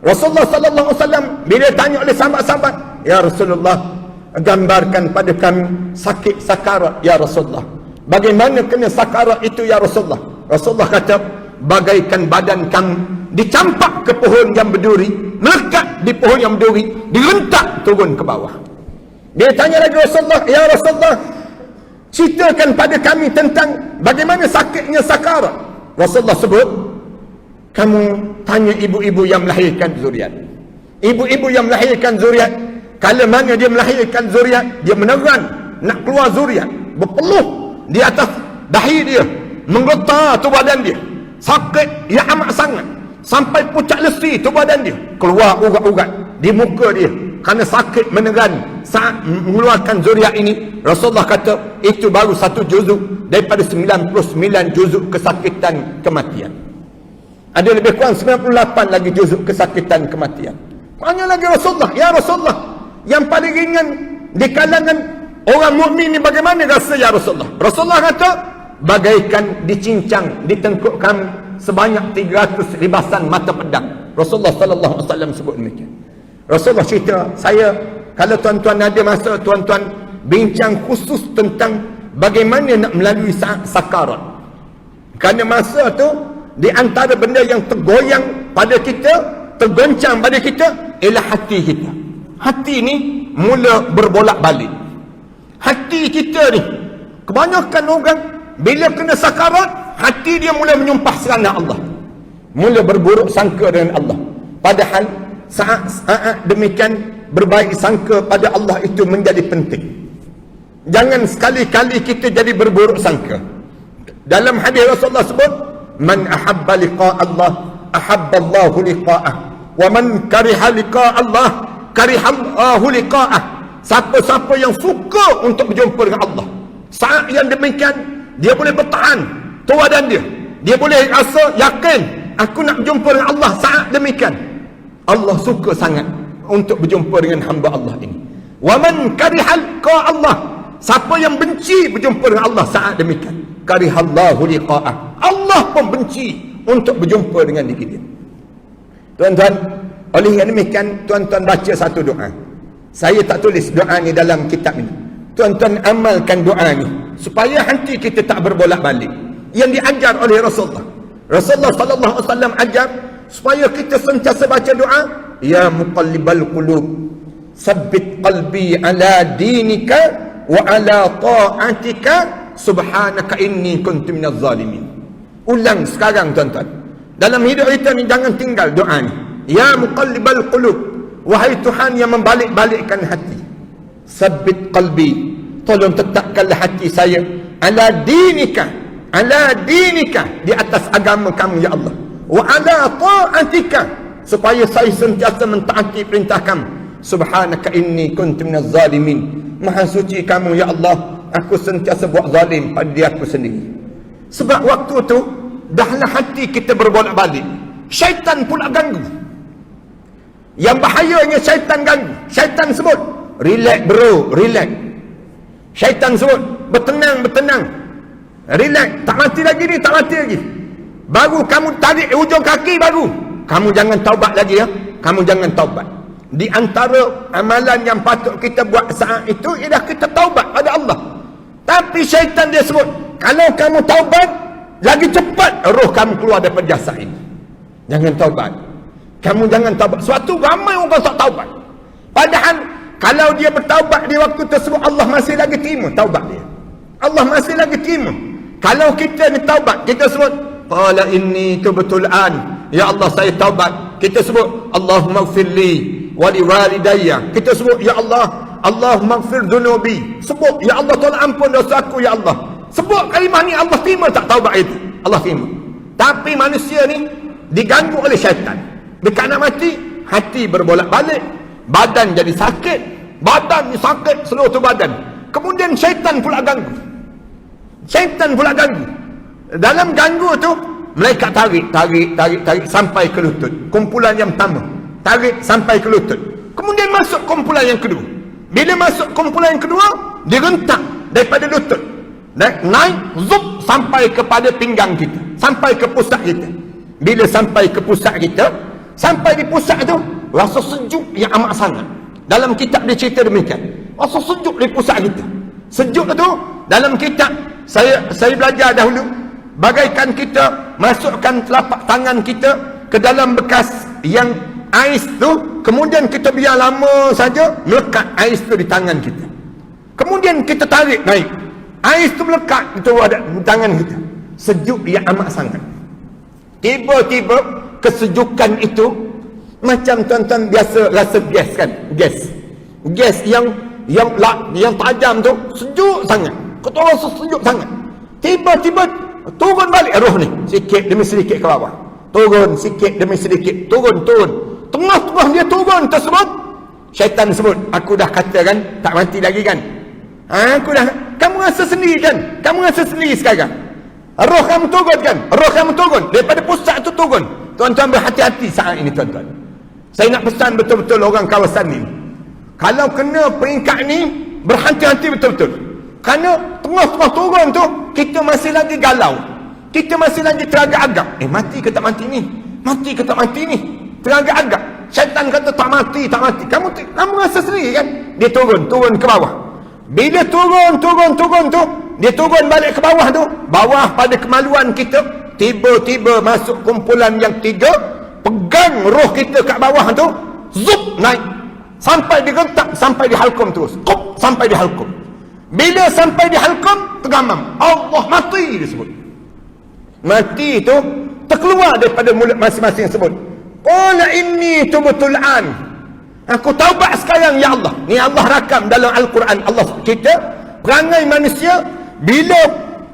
Rasulullah sallallahu alaihi wasallam bila tanya oleh sahabat-sahabat, ya Rasulullah, gambarkan pada kami sakit sakarat ya Rasulullah. Bagaimana kena sakarat itu ya Rasulullah? Rasulullah kata, bagaikan badan kamu dicampak ke pohon yang berduri, melekat di pohon yang berduri, direntak turun ke bawah. Dia tanya lagi Rasulullah, ya Rasulullah, ceritakan pada kami tentang bagaimana sakitnya sakarat. Rasulullah sebut, kamu tanya ibu-ibu yang melahirkan zuriat. Ibu-ibu yang melahirkan zuriat, kala mana dia melahirkan zuriat, dia meneran nak keluar zuriat, berpeluh di atas dahi dia, menggetar tu badan dia, sakit yang amat sangat, sampai pucat lesi tu badan dia, keluar urat-urat di muka dia kerana sakit meneran saat mengeluarkan zuriat ini. Rasulullah kata itu baru satu juzuk daripada 99 juzuk kesakitan kematian. Ada lebih kurang 98 lagi juzuk kesakitan kematian. Tanya lagi Rasulullah, ya Rasulullah, yang paling ringan di kalangan orang mukmin ni bagaimana rasa ya Rasulullah? Rasulullah kata, bagaikan dicincang di tengkuk kami sebanyak 300 libasan mata pedang. Rasulullah sallallahu alaihi wasallam sebut demikian. Rasulullah cerita, saya kalau tuan-tuan ada masa, tuan-tuan bincang khusus tentang bagaimana nak melalui sakarat. Kerana masa tu di antara benda yang tergoyang pada kita, tergoncang pada kita ialah hati kita. Hati ni mula berbolak-balik. Hati kita ni, kebanyakan orang bila kena sakarat, hati dia mula menyumpah serana Allah, mula berburuk sangka dengan Allah. Padahal saat demikian berbaik sangka pada Allah itu menjadi penting. Jangan sekali-kali kita jadi berburuk sangka. Dalam hadis Rasulullah sebut, man ahabba liqa Allah ahabba Allahu liqa'ah, wa man kariha liqa Allah kariha Allahu liqa'ah. Siapa-siapa yang suka untuk berjumpa dengan Allah, saat yang demikian dia boleh bertahan tu badan dia, dia boleh rasa yakin, aku nak berjumpa dengan Allah. Saat demikian Allah suka sangat untuk berjumpa dengan hamba Allah ini. Wa man kariha liqa Allah, siapa yang benci berjumpa dengan Allah saat demikian, karihallahu liqa'ah, Allah pun benci untuk berjumpa dengan diri dia. Tuan-tuan, oleh yang demikian tuan-tuan baca satu doa. Saya tak tulis doa ni dalam kitab ini. Tuan-tuan amalkan doa ni supaya hati kita tak berbolak-balik. Yang diajar oleh Rasulullah. Rasulullah sallallahu alaihi wasallam ajar supaya kita sentiasa baca doa, ya muqallibal qulub, sabbit qalbi ala dinika wa ala ta'atika, subhanaka inni kuntu minaz zalimin. Ulang sekarang tuan-tuan. Dalam hidup kita ni jangan tinggal doa ni. Ya muqallibal qulub, wahai Tuhan yang membalik-balikkan hati, sabbit qalbi, tolong tetapkanlah hati saya, ala dinika, di atas agama kamu ya Allah, wa ala ta'atika, supaya saya sentiasa mentaati perintah kamu, subhanaka inni kuntu minaz zalimin, maha suci kamu ya Allah, aku sentiasa buat zalim pada diri aku sendiri. Sebab waktu tu dahlah hati kita berbolak-balik, syaitan pula ganggu. Yang bahayanya syaitan ganggu. Syaitan sebut, relax bro, relax. Syaitan sebut, bertenang, relax, tak mati lagi ni, tak mati lagi. Baru kamu tarik hujung kaki, baru kamu jangan taubat lagi ya, kamu jangan taubat. Di antara amalan yang patut kita buat saat itu ialah kita taubat pada Allah. Tapi syaitan dia sebut, kalau kamu taubat lagi cepat roh kamu keluar daripada jasad ini. Jangan taubat. Kamu jangan taubat. Suatu ramai orang tak taubat. Padahal kalau dia bertaubat di waktu tersebut, Allah masih lagi terima taubat dia. Allah masih lagi terima. Kalau kita ni taubat, kita sebut, qala inni tubtu al-an, ya Allah saya taubat. Kita sebut, Allahumma ighfirli wa li walidayya. Kita sebut, ya Allah, Allahumma ighfir dhunubi. Sebut, ya Allah tolong ampun dosaku ya Allah. Sebut kalimah ni, Allah terima tak taubat itu? Allah terima. Tapi manusia ni diganggu oleh syaitan. Dekat nak mati, hati berbolak-balik, badan jadi sakit, badan ni sakit seluruh tu badan. Kemudian syaitan pula ganggu. Syaitan pula ganggu. Dalam ganggu tu, malaikat tarik sampai ke lutut. Kumpulan yang pertama, tarik sampai ke lutut. Kemudian masuk kumpulan yang kedua. Bila masuk kumpulan yang kedua, direntak daripada lutut, naik zup sampai kepada pinggang kita, sampai ke pusat kita. bila sampai ke pusat kita, sampai di pusat tu rasa sejuk yang amat sangat. Dalam kitab dia cerita demikian, rasa sejuk di pusat kita. Sejuk tu dalam kitab saya belajar dahulu, bagaikan kita masukkan telapak tangan kita ke dalam bekas yang ais tu, kemudian kita biar lama saja melekat ais tu di tangan kita. Kemudian kita tarik naik, ais tu melekat di tangan kita. Sejuk yang amat sangat. Tiba-tiba kesejukan itu macam tuan-tuan biasa rasa gas kan? Gas yang tajam tu sejuk sangat. Kau rasa sejuk sangat. Tiba-tiba turun balik roh ni, sikit demi sedikit ke bawah. Turun sikit demi sedikit, turun. Tengah-tengah dia turun tersebut, syaitan sebut, aku dah katakan tak mati lagi kan? Kamu rasa sendiri kan? Kamu rasa sendiri sekarang. Roh kamu turun kan? Roh kamu turun. Daripada pusat tu turun. Tuan-tuan berhati-hati saat ini tuan-tuan. Saya nak pesan betul-betul orang kawasan ni. Kalau kena peringkat ni, berhati-hati betul-betul. Kerana tengah-tengah turun tu, kita masih lagi galau. Kita masih lagi teragak-agak. Mati ke tak mati ni? Mati ke tak mati ni? Teragak-agak. Syaitan kata tak mati. Kamu rasa sendiri kan? Dia turun ke bawah. Bila turun tu, dia turun balik ke bawah tu, bawah pada kemaluan kita, tiba-tiba masuk kumpulan yang tiga, pegang roh kita kat bawah tu, zup naik sampai digentak, sampai di halkum terus, sampai di halkum. Bila sampai di halkum, tergamam, Allah mati disebut. Mati itu terkeluar daripada mulut masing-masing sebut, qala inni tubtul an, aku taubat sekarang ya Allah. Ni Allah rakam dalam Al-Quran. Allah kita perangai manusia bila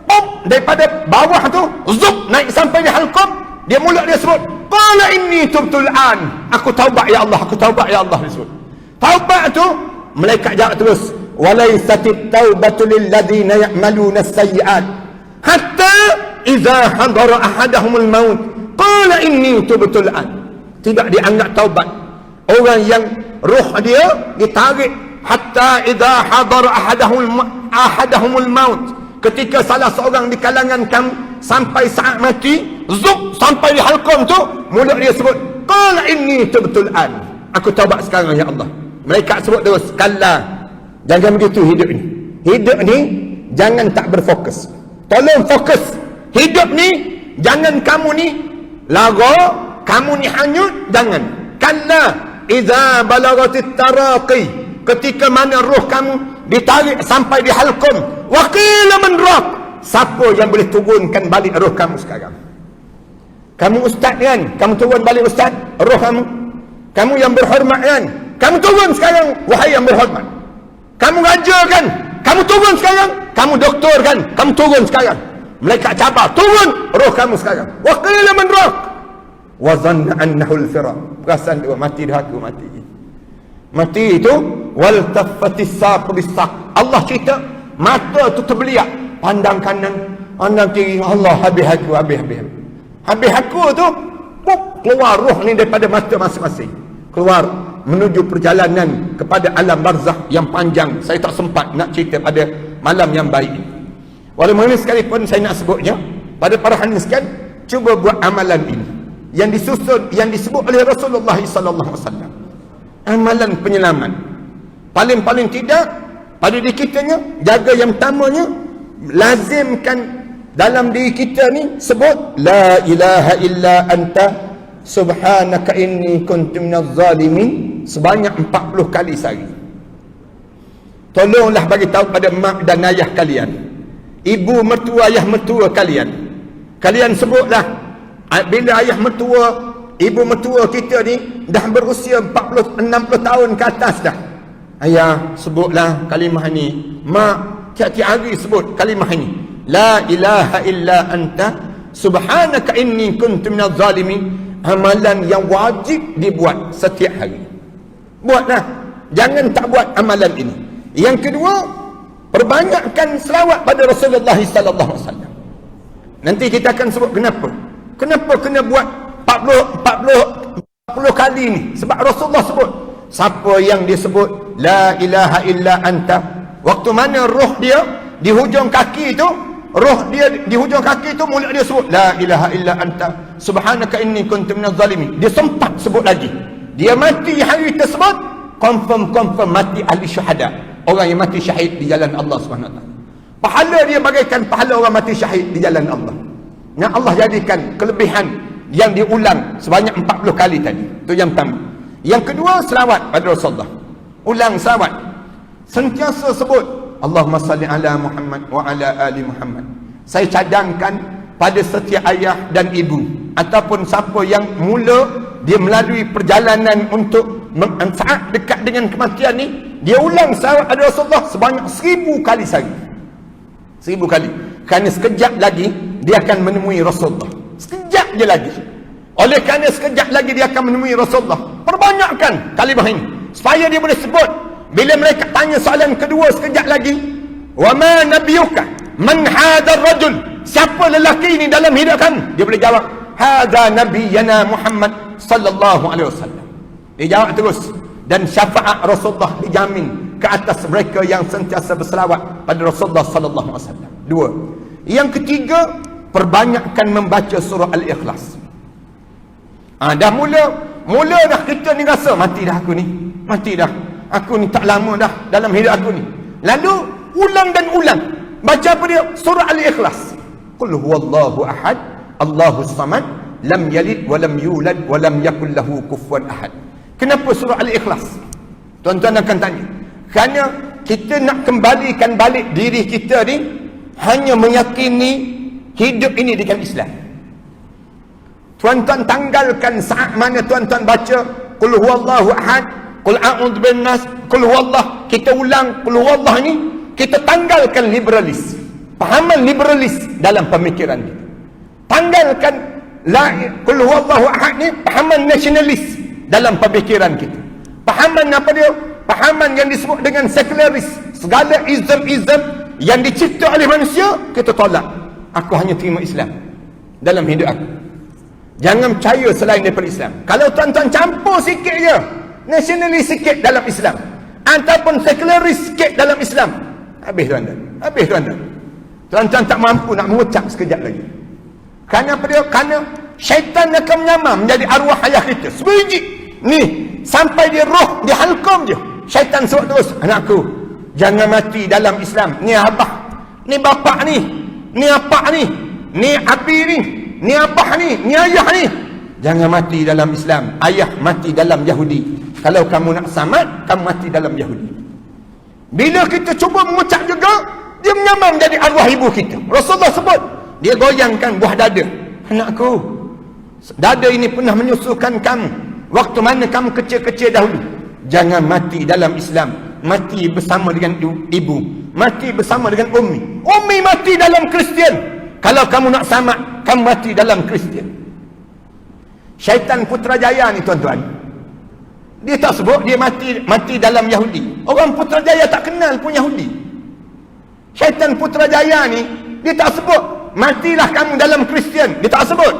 pop daripada bawah tu zup naik sampai di halqum, dia mulut dia sebut qala inni tubtul an, aku taubat ya Allah, aku taubat ya Allah disebut. Taubat tu malaikat jawab terus, walaisatit taubatu lil ladina ya'maluna as-sayyi'at hatta idza hadara ahadahumul maut qala inni tubtul an. Tidak dianggap taubat orang yang roh dia ditarik hatta idza hadara ahadahumul maut, ketika salah seorang di kalangan kamu sampai saat mati, zup sampai di halqum tu, mulut dia sebut qala inni tubtul an, aku taubat sekarang ya Allah. Mereka sebut terus, kalla, jangan begitu hidup ni. Hidup ni jangan tak berfokus. Tolong fokus. Hidup ni jangan kamu ni lara, kamu ni hanyut, jangan. Kalla idza balagatit taraqi, ketika mana roh kamu ditarik sampai di halqum, wa qila man raq, siapa yang boleh turunkan balik roh kamu sekarang? Kamu ustaz kan? Kamu turun balik ustaz roh kamu. Kamu yang berhormat kan? Kamu turun sekarang wahai yang berhormat. Kamu raja kan? Kamu turun sekarang. Kamu doktor kan? Kamu turun sekarang. Malaikat cabar, turun roh kamu sekarang. Wa qila man raq wa dhanna annahu al-firaq, perasan dia mati dah, aku mati. Mati itu wal taffatis saqu bis-saq. Allah cerita mata tu terbeliak, pandang kanan, pandang kiri, Allah habis aku tu keluar roh ni daripada mata masing-masing, keluar menuju perjalanan kepada alam barzakh yang panjang. Saya tak sempat nak cerita pada malam yang baik ini. Walaupun sekalipun saya nak sebutnya pada para hadirin sekalian, cuba buat amalan ini yang disusun, yang disebut oleh Rasulullah sallallahu alaihi wasallam, amalan penyelamat. Paling-paling tidak pada diri kitanya, jaga yang pertamanya, lazimkan dalam diri kita ni sebut la ilaha illa anta subhanaka inni kuntu minaz zalimin sebanyak 40 kali sehari. Tolonglah bagi tahu pada mak dan ayah kalian, ibu mertua, ayah mertua kalian. Kalian sebutlah bila ayah mertua, ibu mertua kita ni dah berusia 40-60 tahun ke atas dah. Ayah, sebutlah kalimah ni. Mak, tiap-tiap hari sebut kalimah ni. La ilaha illa anta subhanaka inni kuntu minaz zalimin. Amalan yang wajib dibuat setiap hari. Buatlah. Jangan tak buat amalan ini. Yang kedua, perbanyakkan selawat pada Rasulullah sallallahu alaihi wasallam. Nanti kita akan sebut kenapa. Kenapa kena buat 40 kali ni? Sebab Rasulullah sebut, siapa yang disebut la ilaha illa anta, waktu mana roh dia di hujung kaki tu, roh dia di hujung kaki tu, mulut dia sebut la ilaha illa anta subhanaka inni kuntu minaz zalimin. Dia sempat sebut lagi. Dia mati hari tersebut, confirm mati ahli syuhada, orang yang mati syahid di jalan Allah SWT. Pahala dia bagaikan pahala orang mati syahid di jalan Allah. Yang Allah jadikan kelebihan yang diulang sebanyak 40 kali tadi. Itu yang pertama. Yang kedua, selawat pada Rasulullah. Ulang selawat. Sentiasa sebut Allahumma salli ala Muhammad wa ala ali Muhammad. Saya cadangkan pada setiap ayah dan ibu ataupun siapa yang mula dia melalui perjalanan untuk saat dekat dengan kematian ni, dia ulang selawat pada Rasulullah sebanyak 1000 kali sehari. 1000 kali. Kerana sekejap lagi dia akan menemui Rasulullah. Sekejap je lagi. Oleh kerana sekejap lagi dia akan menemui Rasulullah, perbanyakkan kalimah ini supaya dia boleh sebut. Bila mereka tanya soalan kedua sekejap lagi, wa ma nabiyuka man hadar rajul, siapa lelaki ini dalam hidup kamu? Dia boleh jawab, hadza nabiyana Muhammad sallallahu alaihi wasallam. Dia jawab terus, dan syafaat Rasulullah dijamin ke atas mereka yang sentiasa berselawat pada Rasulullah sallallahu alaihi wasallam. Dua. Yang ketiga, perbanyakkan membaca surah Al-Ikhlas. Dah mula dah kita ni rasa mati dah aku ni. Mati dah. Aku ni tak lama dah dalam hidup aku ni. Lalu ulang dan ulang. Baca apa dia? Surah Al-Ikhlas. Qul huwallahu ahad, Allahus samad, lam yalid wa lam yulad wa lam yakul lahu kufuwan ahad. Kenapa surah Al-Ikhlas? Tuan-tuan akan tanya. Kerana kita nak kembalikan balik diri kita ni hanya meyakini hidup ini dengan Islam. Tuan-tuan tanggalkan saat mana tuan-tuan baca Qul huwallahu ahad, Qul a'udzu binnas, Qul huwallah, kita ulang Qul huwallah ni, kita tanggalkan liberalis, pahaman liberalis dalam pemikiran kita. Tanggalkan Qul huwallahu ahad ni, pahaman nasionalis dalam pemikiran kita. Pahaman apa dia? Pahaman yang disebut dengan sekularis. Segala ism yang dicipta oleh manusia kita tolak. Aku hanya terima Islam dalam hidup aku. Jangan percaya selain daripada Islam. Kalau tuan-tuan campur sikit je, nasionalis sikit dalam Islam ataupun sekularis sikit dalam Islam, habis tuan-tuan. Habis tuan-tuan. Tuan-tuan tak mampu nak mengucap sekejap lagi. Kerana apa dia? Kerana syaitan akan menyamar menjadi arwah ayah kita. Sebiji ni sampai dia roh, dia halkom je. Syaitan sebut terus, anakku, jangan mati dalam Islam. Ni abah, ni bapak ni, ni apa ni, ni abi ni abah ni ayah ni. Jangan mati dalam Islam. Ayah mati dalam Yahudi. Kalau kamu nak selamat, kamu mati dalam Yahudi. Bila kita cuba mengucap juga, dia menyamar menjadi arwah ibu kita. Rasulullah sebut, dia goyangkan buah dada. Anakku, dada ini pernah menyusukan kamu waktu mana kamu kecil-kecil dahulu. Jangan mati dalam Islam. Mati bersama dengan ibu, mati bersama dengan Ummi mati dalam Kristian. Kalau kamu nak selamat, kamu mati dalam Kristian. Syaitan Putrajaya ni tuan-tuan, dia tak sebut dia mati dalam Yahudi. Orang Putrajaya tak kenal pun Yahudi. Syaitan Putrajaya ni dia tak sebut matilah kamu dalam Kristian. Dia tak sebut.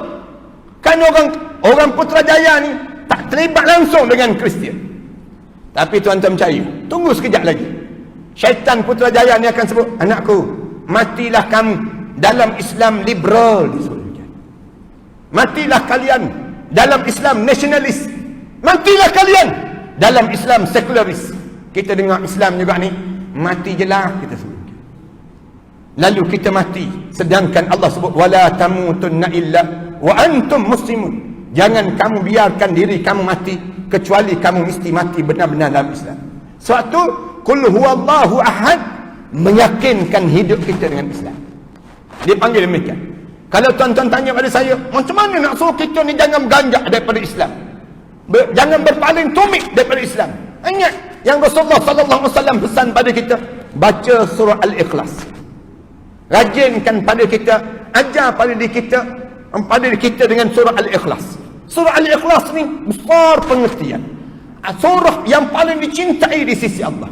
Kan orang Putrajaya ni tak terlibat langsung dengan Kristian. Tapi tuan-tuan percaya, tunggu sekejap lagi, syaitan Putrajaya ni akan sebut, anakku, matilah kamu dalam Islam liberal. Matilah kalian dalam Islam nasionalis. Matilah kalian dalam Islam sekularis. Kita dengar Islam juga ni, mati je lah kita sebut. Lalu kita mati, sedangkan Allah sebut wala tamutunna illa wa antum muslimun. Jangan kamu biarkan diri kamu mati kecuali kamu mesti mati benar-benar dalam Islam. Sebab tu qul huwallahu ahad meyakinkan hidup kita dengan Islam. Dia panggil demikian. Kalau tuan-tuan tanya pada saya, macam mana nak suruh kita ni jangan berganjak daripada Islam, jangan berpaling tumit daripada Islam? Ingat yang Rasulullah sallallahu alaihi wasallam pesan pada kita, baca surah Al-Ikhlas. Rajinkan pada kita, ajar pada diri kita dengan surah Al-Ikhlas. Surah Al-Ikhlas ni besar pengertian. Surah yang paling dicintai di sisi Allah.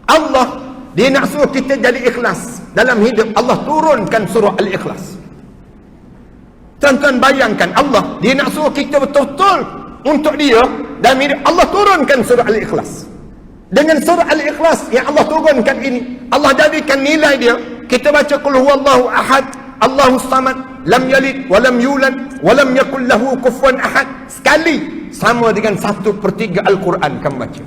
Allah, dia nak suruh kita jadi ikhlas dalam hidup. Allah turunkan surah Al-Ikhlas. Tuan-tuan bayangkan, Allah, dia nak suruh kita betul-betul untuk dia dalam hidup. Allah turunkan surah Al-Ikhlas. Dengan surah Al-Ikhlas yang Allah turunkan ini, Allah jadikan nilai dia. Kita baca qul huwallahu ahad, Allahus samad, lam yalid walam yulad walam yakul lahu kufuwan ahad. Sekali sama dengan 1/3 Al-Quran kamu baca.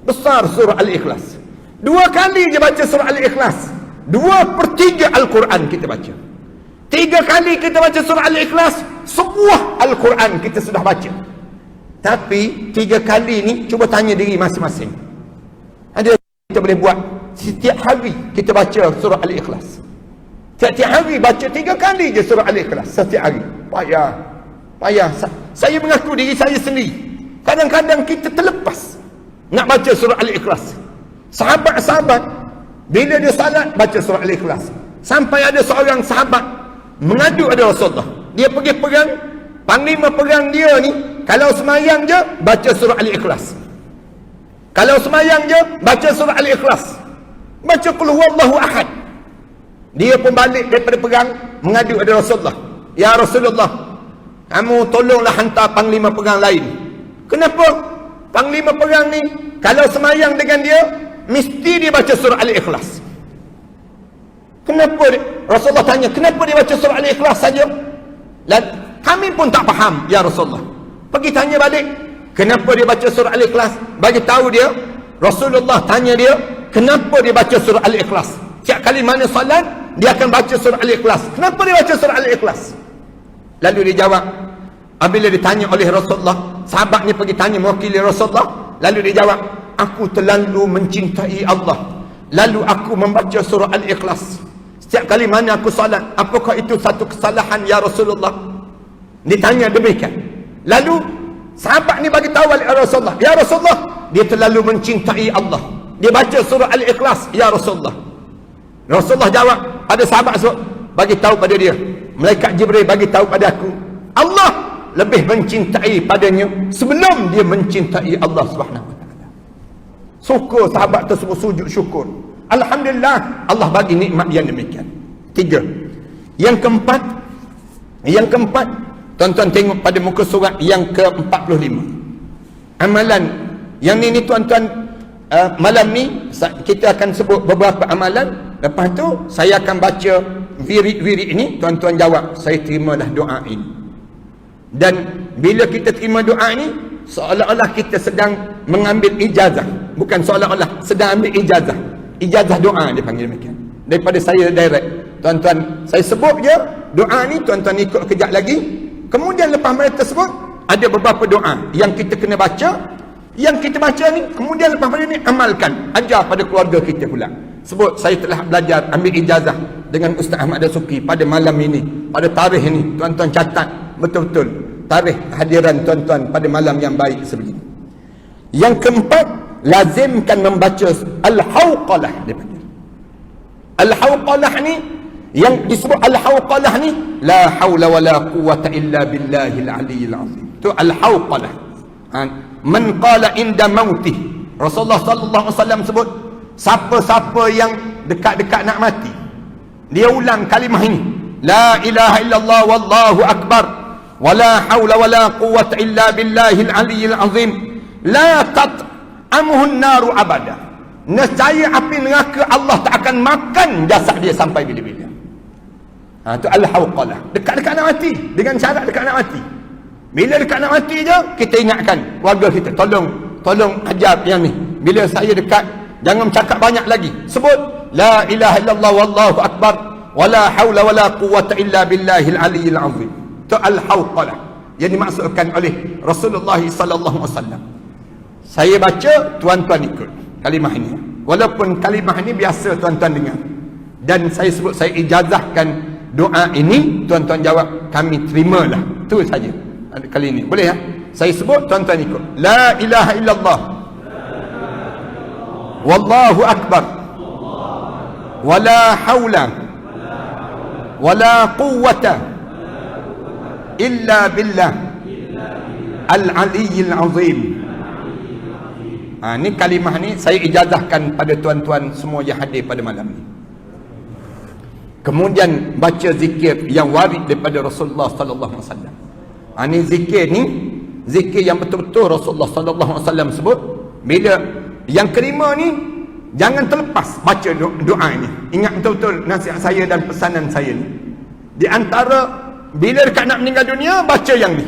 Besar surah Al-Ikhlas. 2 kali je baca surah Al-Ikhlas, 2/3 Al-Quran kita baca. 3 kali kita baca surah Al-Ikhlas, sebuah Al-Quran kita sudah baca. Tapi 3 kali ni cuba tanya diri masing-masing. Ada kita boleh buat setiap hari kita baca surah Al-Ikhlas. Setiap hari baca 3 kali je surah Al-Ikhlas setiap hari. Payah. Saya mengaku diri saya sendiri, kadang-kadang kita terlepas nak baca surah Al-Ikhlas. Sahabat-sahabat bila dia salat baca surah Al-Ikhlas. Sampai ada seorang sahabat mengadu ada Rasulullah. Dia pergi perang, panglima perang dia ni kalau semayang je baca surah Al-Ikhlas. Kalau semayang je baca surah Al-Ikhlas. Baca qul huwallahu ahad. Dia pun balik daripada perang mengadu ada Rasulullah. Ya Rasulullah, kamu tolonglah hantar panglima perang lain. Kenapa? Panglima perang ni kalau semayang dengan dia mesti dia baca surah Al-Ikhlas. Kenapa Rasulullah tanya, kenapa dia baca surah Al-Ikhlas saja? Kami pun tak faham ya Rasulullah. Pergi tanya balik, kenapa dia baca surah Al-Ikhlas? Bagi tahu dia, Rasulullah tanya dia, kenapa dia baca surah Al-Ikhlas? Setiap kali mana salat, dia akan baca surah Al-Ikhlas. Kenapa dia baca surah Al-Ikhlas? Lalu dia jawab, apabila ditanya oleh Rasulullah, sahabat ni pergi tanya mewakili Rasulullah, lalu dia jawab, aku terlalu mencintai Allah, lalu aku membaca surah Al-Ikhlas setiap kali mana aku salat. Apakah itu satu kesalahan ya Rasulullah? Ditanya demikian. Lalu sahabat ni bagi tahu oleh Rasulullah, ya Rasulullah, dia terlalu mencintai Allah, dia baca surah Al-Ikhlas ya Rasulullah. Rasulullah jawab pada sahabat tersebut, bagi tahu pada dia, malaikat Jibril bagi tahu pada aku, Allah lebih mencintai padanya sebelum dia mencintai Allah Subhanahu wa taala. Syukur sahabat tersebut sujud syukur. Alhamdulillah Allah bagi nikmat yang demikian. 3. Yang keempat, tuan-tuan tengok pada muka surat yang ke-45. Amalan yang ni tuan-tuan, malam ni kita akan sebut beberapa amalan. Lepas tu saya akan baca wirid-wirid ini, tuan-tuan jawab, saya terimalah doa ini. Dan bila kita terima doa ini, seolah-olah kita sedang mengambil ijazah. Bukan seolah-olah, sedang ambil ijazah. Ijazah doa dia panggil demikian. Daripada saya direct. Tuan-tuan, saya sebut je doa ni, tuan-tuan ikut kejap lagi. Kemudian lepas mereka tersebut, ada beberapa doa yang kita kena baca. Yang kita baca ni, kemudian lepas pada ni amalkan, ajar pada keluarga kita pula. Sebut, saya telah belajar ambil ijazah dengan Ustaz Ahmad Dasuki pada malam ini, pada tarikh ini. Tuan-tuan catat betul-betul tarikh hadiran tuan-tuan pada malam yang baik sebegini. Yang keempat, lazimkan membaca Al-Hawqalah. Al-Hawqalah ni, yang disebut Al-Hawqalah ni, la hawla wa la quwata illa billahil aliyyil azim. Itu Al-Hawqalah. Man qala inda mautih, Rasulullah sallallahu alaihi wasallam sebut, siapa-siapa yang dekat-dekat nak mati, dia ulang kalimah ini, la ilaha illallah wallahu akbar wala hawla wala quwwata illa billahil aliyyil azim la tat'amuhun naru abada. Nescaya api neraka Allah tak akan makan jasad dia sampai bila-bila. Itu Al-Hawqalah. Dekat-dekat nak mati, dengan syarat dekat nak mati. Bila dekat nak mati je, kita ingatkan keluarga kita, tolong ajar yang ni. Bila saya dekat, jangan cakap banyak lagi. Sebut la ilaha illallah wallahu akbar wala haula wala quwwata illa billahil aliyyil azim. Itu Al-Hawqalah yang dimaksudkan oleh Rasulullah sallallahu alaihi wasallam. Saya baca, tuan-tuan ikut kalimah ini. Walaupun kalimah ini biasa tuan-tuan dengar. Dan saya sebut, saya ijazahkan doa ini, tuan-tuan jawab, kami terimalah. Itu saja kali ini. Boleh ya? Saya sebut, tuan-tuan ikut. La ilaha illallah wallahu akbar wala hawla wala quwwata illa billah al-aliyyil azim. Ni kalimah ni saya ijazahkan pada tuan-tuan semua yang hadir pada malam ni. Kemudian baca zikir yang warid daripada Rasulullah sallallahu alaihi wasallam. Ni zikir yang betul-betul Rasulullah sallallahu alaihi wasallam sebut. Bila yang kelima ni, jangan terlepas baca doa ini. Ingat betul-betul nasihat saya dan pesanan saya ni. Di antara bila dekat nak meninggal dunia, baca yang ni.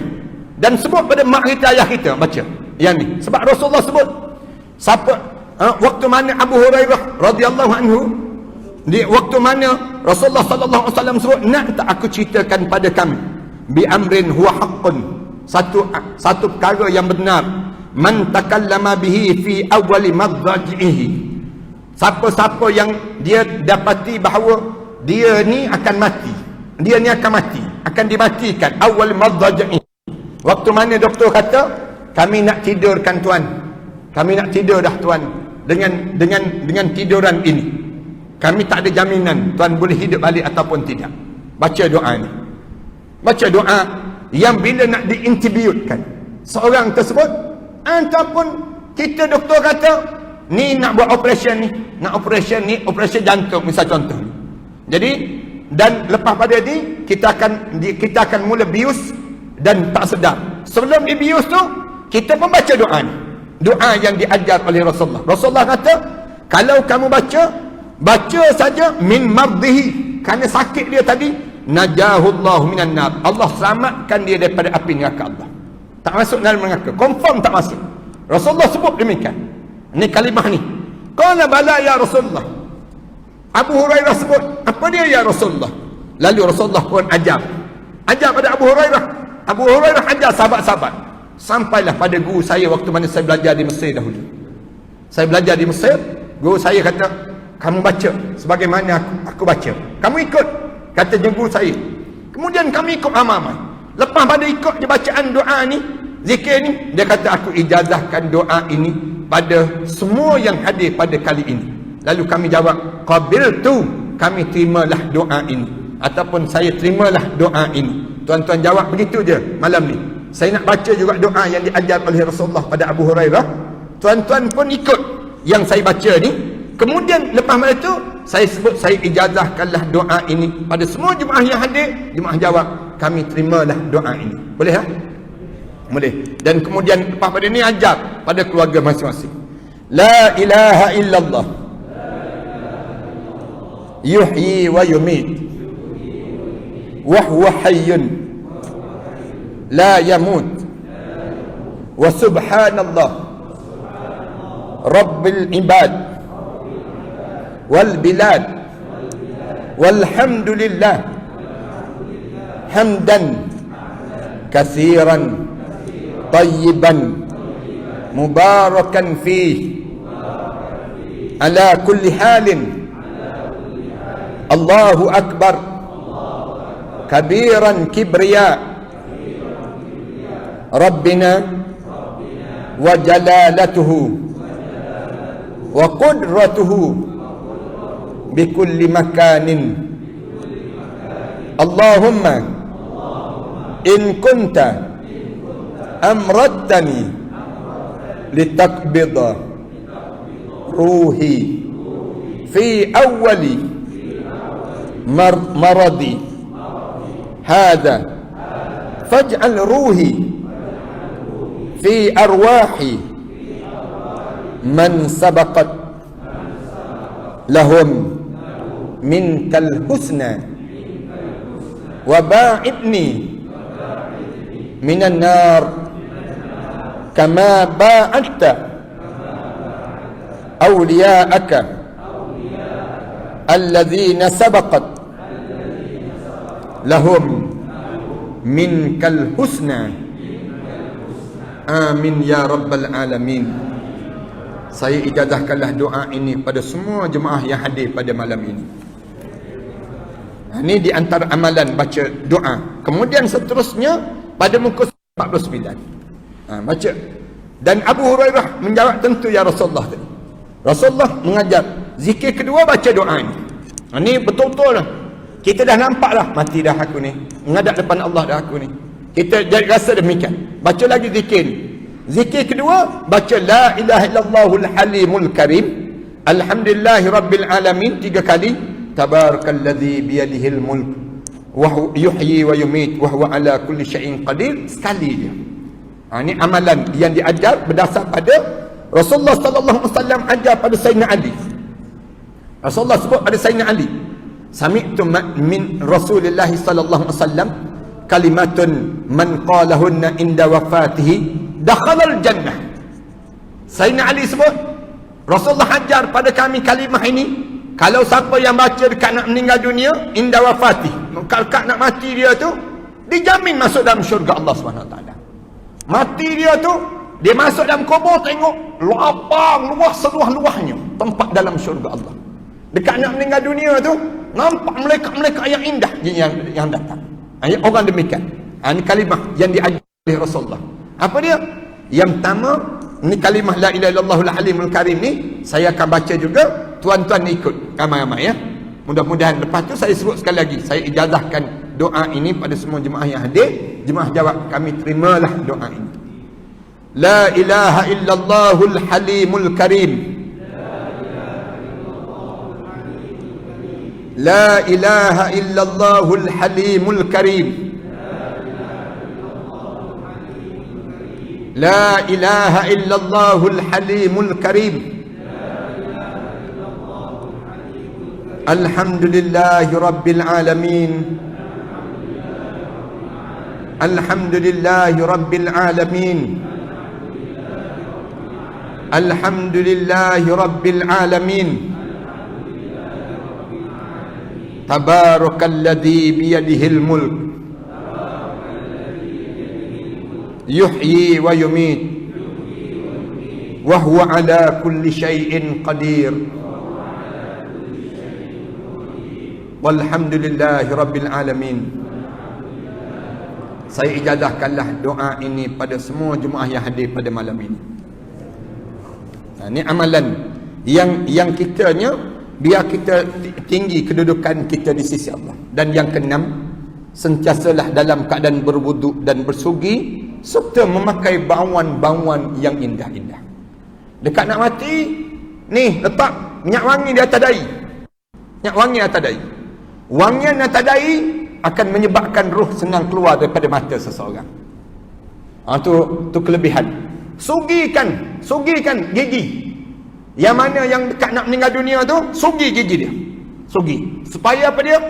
Dan sebut pada mak kita, ayah kita, baca yang ni. Sebab Rasulullah sebut, siapa waktu mana Abu Hurairah radhiyallahu anhu, di waktu mana Rasulullah sallallahu alaihi wasallam sebut, nak tak aku ceritakan pada kami bi amrin huwa haqqun, satu perkara yang benar, man takallama bihi fi awwali madhajihi, siapa-siapa yang dia dapati bahawa dia ni akan mati, dia ni akan mati, akan dimatikan awal madhajihi. Waktu mana doktor kata, kami nak tidurkan tuan, kami nak tidur dah tuan, dengan tiduran ini kami tak ada jaminan tuan boleh hidup balik ataupun tidak. Baca doa ni, baca doa yang bila nak diintibiutkan seorang tersebut, ataupun kita doktor kata ni nak buat operation ni, nak operation ni, operation jantung misal contoh ni. Jadi dan lepas pada ni kita akan mula bius dan tak sedar. Sebelum dibius tu kita pun baca doa ni, doa yang diajar oleh Rasulullah. Rasulullah kata, kalau kamu baca saja min mardihi, kerana sakit dia tadi, najahullahu minan nar, Allah selamatkan dia daripada api neraka Allah. Tak masuk dalam neraka, confirm tak masuk. Rasulullah sebut demikian. Ini kalimah ni. Qala bala ya Rasulullah. Abu Hurairah sebut, apa dia ya Rasulullah? Lalu Rasulullah pun ajar pada Abu Hurairah. Abu Hurairah ajar sahabat-sahabat. Sampailah pada guru saya waktu mana saya belajar di Mesir dahulu. Saya belajar di Mesir, guru saya kata, kamu baca sebagaimana aku baca, kamu ikut, kata guru saya. Kemudian kami ikut ramai-ramai. Lepas pada ikut dia bacaan doa ni, zikir ni, dia kata aku ijazahkan doa ini pada semua yang hadir pada kali ini. Lalu kami jawab, qabiltu, kami terimalah doa ini, ataupun saya terimalah doa ini. Tuan-tuan jawab begitu je malam ni. Saya nak baca juga doa yang diajar oleh Rasulullah pada Abu Hurairah. Tuan-tuan pun ikut yang saya baca ni. Kemudian lepas pada itu saya sebut, saya ijazahkanlah doa ini pada semua jemaah yang hadir. Jemaah jawab, kami terimalah doa ini. Boleh tak? Boleh. Dan kemudian lepas pada ini ajar pada keluarga masing-masing. La ilaha illallah yuhyi wa yumit wa huwa hayyun la yamut wa subhanallah rabbil ibad wal bilad walhamdulillah hamdan kathiran tayyiban mubarakan fih ala kulli halin. Allahu akbar kabiran kibriya rabbina wa jalalatuhu wa qudratuhu bikulli makanin. Allahumma in kunta amradtani litakbida ruhi fi awwali maradi hadha faj'al ruhi fi arwahi man sabaqat lahum minkal husna wa ba'idni minan nar kama ba'adta awliya'aka alladzina sabaqat lahum minkal husna. Amin ya rabbal alamin. Saya ijazahkanlah doa ini pada semua jemaah yang hadir pada malam ini. Ini di antara amalan baca doa. Kemudian seterusnya pada muka 49. Baca. Dan Abu Hurairah menjawab, tentu ya Rasulullah. Rasulullah mengajar zikir kedua baca doa ini. Ini betul-betul lah. Kita dah nampak lah, mati dah aku ni, menghadap depan Allah dah aku ni. Kita jadi rasa demikian. Baca lagi zikir ni. Zikir kedua, baca la ilaha illallahul halimul karim, alhamdulillahi rabbil alamin 3 kali, tabarakalladzi biyadihil mulk wa yuhyi wa yumit wa huwa ala kulli syai'in qadir, sekali je. Ini amalan yang diajar berdasar pada Rasulullah sallallahu alaihi wasallam ajar pada Sayyidina Ali. Rasulullah sebut pada Sayyidina Ali, sami'tu min Rasulillah sallallahu alaihi wasallam kalimatun man qalahunna inda wafatihi dakhalal jannah. Sayyidina Ali sebut, Rasulullah ajar pada kami kalimah ini, kalau siapa yang baca dekat nak meninggal dunia inda wafati, dekat nak mati dia tu, dijamin masuk dalam syurga Allah SWT. Mati dia tu, dia masuk dalam kubur, tengok lapang luas seluas-luasnya tempat dalam syurga Allah. Dekat nak meninggal dunia tu, nampak malaikat-malaikat yang indah yang datang. Orang demikian. Ini kalimah yang diajar oleh Rasulullah. Apa dia? Yang pertama, ini kalimah la ilaha illallahul halimul karim ni saya akan baca juga, tuan-tuan ikut ramai-ramai ya. Mudah-mudahan lepas tu saya sebut sekali lagi, saya ijazahkan doa ini pada semua jemaah yang hadir. Jemaah jawab, kami terimalah doa ini. La ilaha illallahul halimul karim. La ilaha illallahul halimul karim. La ilaha illallahul halimul karim. Alhamdulillahi rabbil alamin. Alhamdulillahi rabbil alamin. Alhamdulillahi rabbil alamin. Tabarakalladzi biyadihil mulk yuhyi wa yumit wa huwa ala kulli syai'in qadir. Walhamdulillahi rabbil alamin. Saya ijazahkanlah doa ini pada semua jemaah yang hadir pada malam ini. Ini amalan yang kitanya, biar kita tinggi kedudukan kita di sisi Allah. Dan yang keenam, sentiasalah dalam keadaan berwuduk dan bersugi serta memakai bauan-bauan yang indah-indah. Dekat nak mati ni, letak minyak wangi di atas dahi. Minyak wangi atas dahi. Wangian atas dahi akan menyebabkan roh senang keluar daripada mata seseorang. Tu kelebihan. Sugikan gigi. Yang mana yang dekat nak meninggal dunia tu, sugi gigi dia. Sugi. Supaya apa dia?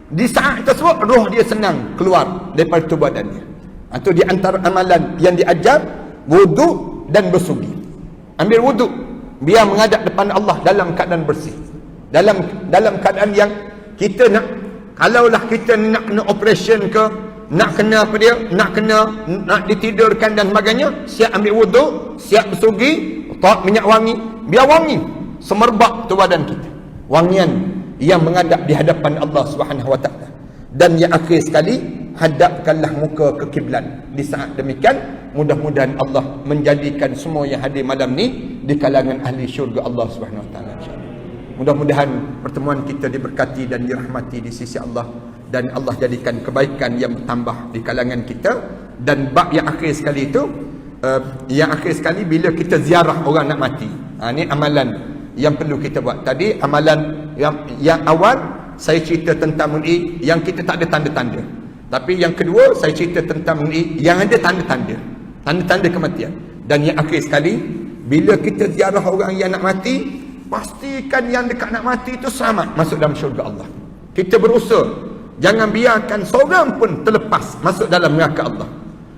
Di saat tersebut roh dia senang keluar daripada tubuh badan dia. Itu di antara amalan yang diajar, wuduk dan bersugi. Ambil wuduk, biar menghadap depan Allah dalam keadaan bersih. Dalam keadaan yang kita nak, kalaulah kita nak kena operation ke, nak kena apa dia, nak ditidurkan dan sebagainya, siap ambil wuduk, siap bersugi, letak minyak wangi, biar wangi semerbak tu badan kita. Wangian yang menghadap di hadapan Allah Subhanahu wa taala. Dan yang akhir sekali, hadapkanlah muka ke kiblat. Di saat demikian, mudah-mudahan Allah menjadikan semua yang hadir malam ni di kalangan ahli syurga Allah Subhanahu wa taala. Mudah-mudahan pertemuan kita diberkati dan dirahmati di sisi Allah, dan Allah jadikan kebaikan yang bertambah di kalangan kita. Dan bab yang akhir sekali itu, bila kita ziarah orang nak mati. Ini amalan yang perlu kita buat. Tadi amalan yang awal saya cerita tentang MUI yang kita tak ada tanda-tanda. Tapi yang kedua saya cerita tentang MUI yang ada tanda-tanda kematian. Dan yang akhir sekali, bila kita ziarah orang yang nak mati, pastikan yang dekat nak mati itu selamat masuk dalam syurga Allah. Kita berusaha jangan biarkan seorang pun terlepas masuk dalam neraka Allah.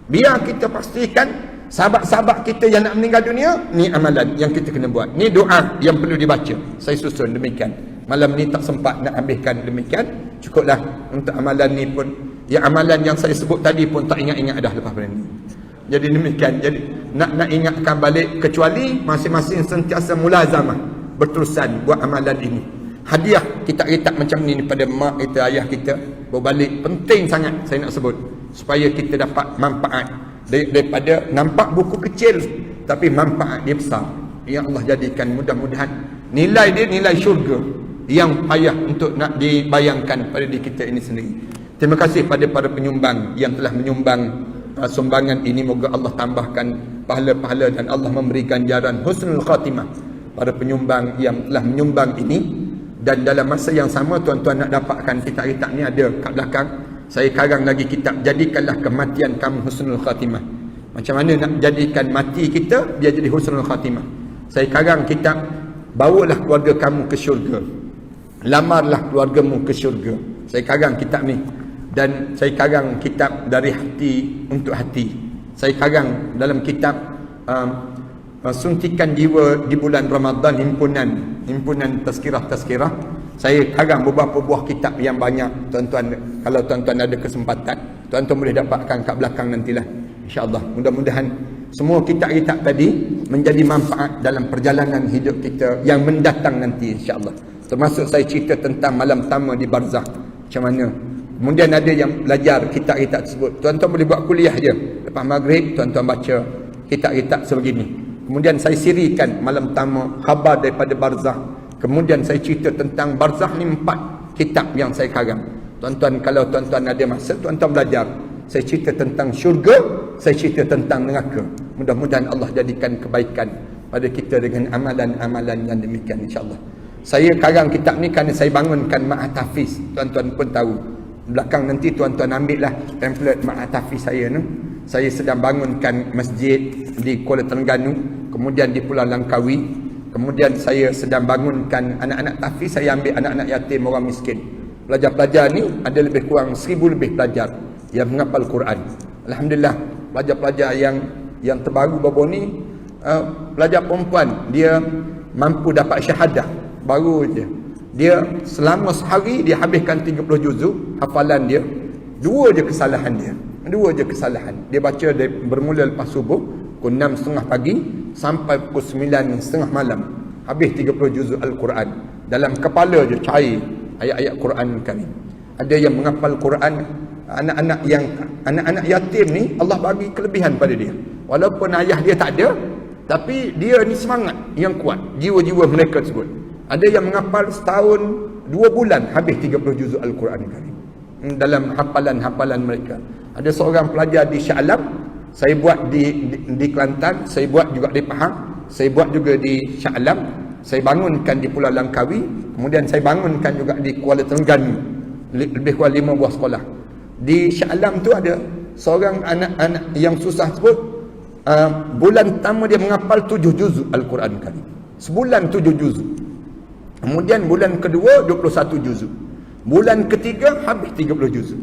Biar kita pastikan sahabat-sahabat kita yang nak meninggal dunia, ni amalan yang kita kena buat. Ni doa yang perlu dibaca. Saya susun demikian. Malam ni tak sempat nak habiskan demikian. Cukuplah untuk amalan ni pun. Yang amalan yang saya sebut tadi pun tak ingat-ingat dah lepas pada ni. Jadi demikian. Jadi nak ingatkan balik, kecuali masing-masing sentiasa mulazamah, berterusan buat amalan ini. Hadiah kitab-kitab macam ni pada mak kita, ayah kita, berbalik penting sangat saya nak sebut, supaya kita dapat manfaat daripada nampak buku kecil tapi manfaat dia besar. Ya Allah jadikan mudah-mudahan nilai dia nilai syurga yang payah untuk nak dibayangkan pada diri kita ini sendiri. Terima kasih pada para penyumbang yang telah menyumbang sumbangan ini. Moga Allah tambahkan pahala-pahala dan Allah memberi ganjaran husnul khatimah para penyumbang yang telah menyumbang ini. Dan dalam masa yang sama, tuan-tuan nak dapatkan kitab-kitab ni ada kat belakang. Saya karang lagi kitab, jadikanlah kematian kamu husnul khatimah. Macam mana nak jadikan mati kita biar jadi husnul khatimah. Saya karang kitab, bawalah keluarga kamu ke syurga. lamarlah keluargamu ke syurga. Saya karang kitab ni, dan saya karang kitab dari hati untuk hati. Saya karang dalam kitab suntikan jiwa di bulan Ramadan, himpunan tazkirah. Saya karang beberapa buah kitab yang banyak. Tuan-tuan, kalau tuan-tuan ada kesempatan, tuan-tuan boleh dapatkan kat belakang nantilah, insya-Allah. Mudah-mudahan semua kitab-kitab tadi menjadi manfaat dalam perjalanan hidup kita yang mendatang nanti, insya-Allah. Termasuk saya cerita tentang malam pertama di barzakh, macam mana. Kemudian ada yang belajar kitab-kitab tersebut. Tuan-tuan boleh buat kuliah je. Lepas maghrib, tuan-tuan baca kitab-kitab sebegini. Kemudian saya sirikan malam pertama khabar daripada barzakh. Kemudian saya cerita tentang barzakh ni 4 kitab yang saya karang. Tuan-tuan, kalau tuan-tuan ada masa, tuan-tuan belajar. Saya cerita tentang syurga, saya cerita tentang neraka. Mudah-mudahan Allah jadikan kebaikan pada kita dengan amalan-amalan yang demikian, insya-Allah. Saya karang kitab ni kerana saya bangunkan Ma'had Hafiz. Tuan-tuan pun tahu. Belakang nanti tuan-tuan ambil lah template Ma'had Hafiz saya ni. Saya sedang bangunkan masjid di Kuala Terengganu, kemudian di Pulau Langkawi. Kemudian saya sedang bangunkan anak-anak tahfiz. Saya ambil anak-anak yatim, orang miskin. Pelajar-pelajar ni ada lebih kurang 1000 lebih pelajar yang menghafal Quran. Alhamdulillah, pelajar-pelajar yang terbaru baru ni, pelajar perempuan, dia mampu dapat syahadah baru je. Dia selama sehari dia habiskan 30 juzuk hafalan dia. Dua je kesalahan dia. Dia baca dari bermula lepas subuh pukul 6.30 pagi sampai pukul 9.30 malam. Habis 30 juzuk Al-Quran. Dalam kepala je cair ayat-ayat Quran Karim. Ada yang menghafal Quran. Anak-anak yatim ni Allah bagi kelebihan pada dia. Walaupun ayah dia tak ada, tapi dia ni semangat yang kuat. Jiwa-jiwa mereka tersebut. Ada yang menghafal setahun 2 bulan habis 30 juzuk Al-Quran Karim. Dalam hafalan-hafalan mereka. Ada seorang pelajar di Shah Alam, saya buat di Kelantan, saya buat juga di Pahang, saya buat juga di Shah Alam, saya bangunkan di Pulau Langkawi, kemudian saya bangunkan juga di Kuala Terengganu, lebih kurang 5 buah sekolah. Di Shah Alam tu ada seorang anak-anak yang susah sebut, bulan pertama dia menghafal 7 juzuk Al-Quran Karim. Sebulan 7 juzuk. Kemudian bulan kedua 21 juzuk. Bulan ketiga habis 30 juzuk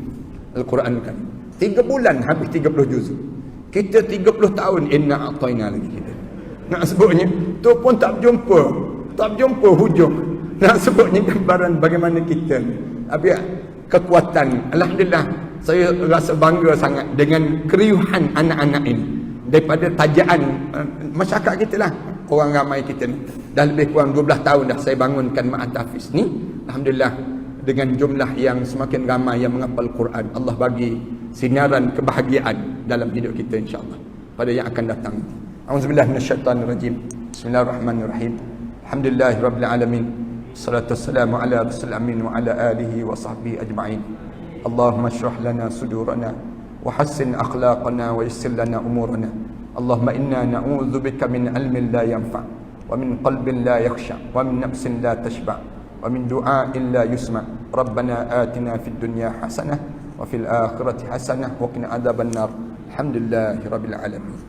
Al-Quran Karim. 3 bulan habis 30 juzuk. Kita 30 tahun inna a'tayna lagi kita. Nak sebutnya tu pun tak jumpa hujung. Nak sebutnya gambaran bagaimana kita ni. Habis kekuatan. Alhamdulillah, saya rasa bangga sangat dengan keriuhan anak-anak ini. Daripada tajaan masyarakat kita lah, orang ramai kita ni. Dah lebih kurang 12 tahun dah saya bangunkan Ma'had Hafiz ni. Alhamdulillah, dengan jumlah yang semakin ramai yang menghafal Quran, Allah bagi sinaran kebahagiaan dalam hidup kita, insya-Allah pada yang akan datang. Auzubillahi minasyaitanirrajim. Bismillahirrahmanirrahim. Alhamdulillahirabbil alamin. Salatu wassalamu ala rasul amin wa ala alihi wa sahbihi ajma'in. Allahumma shrah lana sudurana wa hassin akhlaqana wa yassir lana umurana. Allahumma inna na'udzubika min ilmin la yanfa' wa min qalbin la yakhsha wa min nafsin la tashba' wa min du'a'in la yusma'. Rabbana atina fid dunya hasanah wa fil akhirati hasanah wa qina adzaban nar. Alhamdulillahirabbil alamin.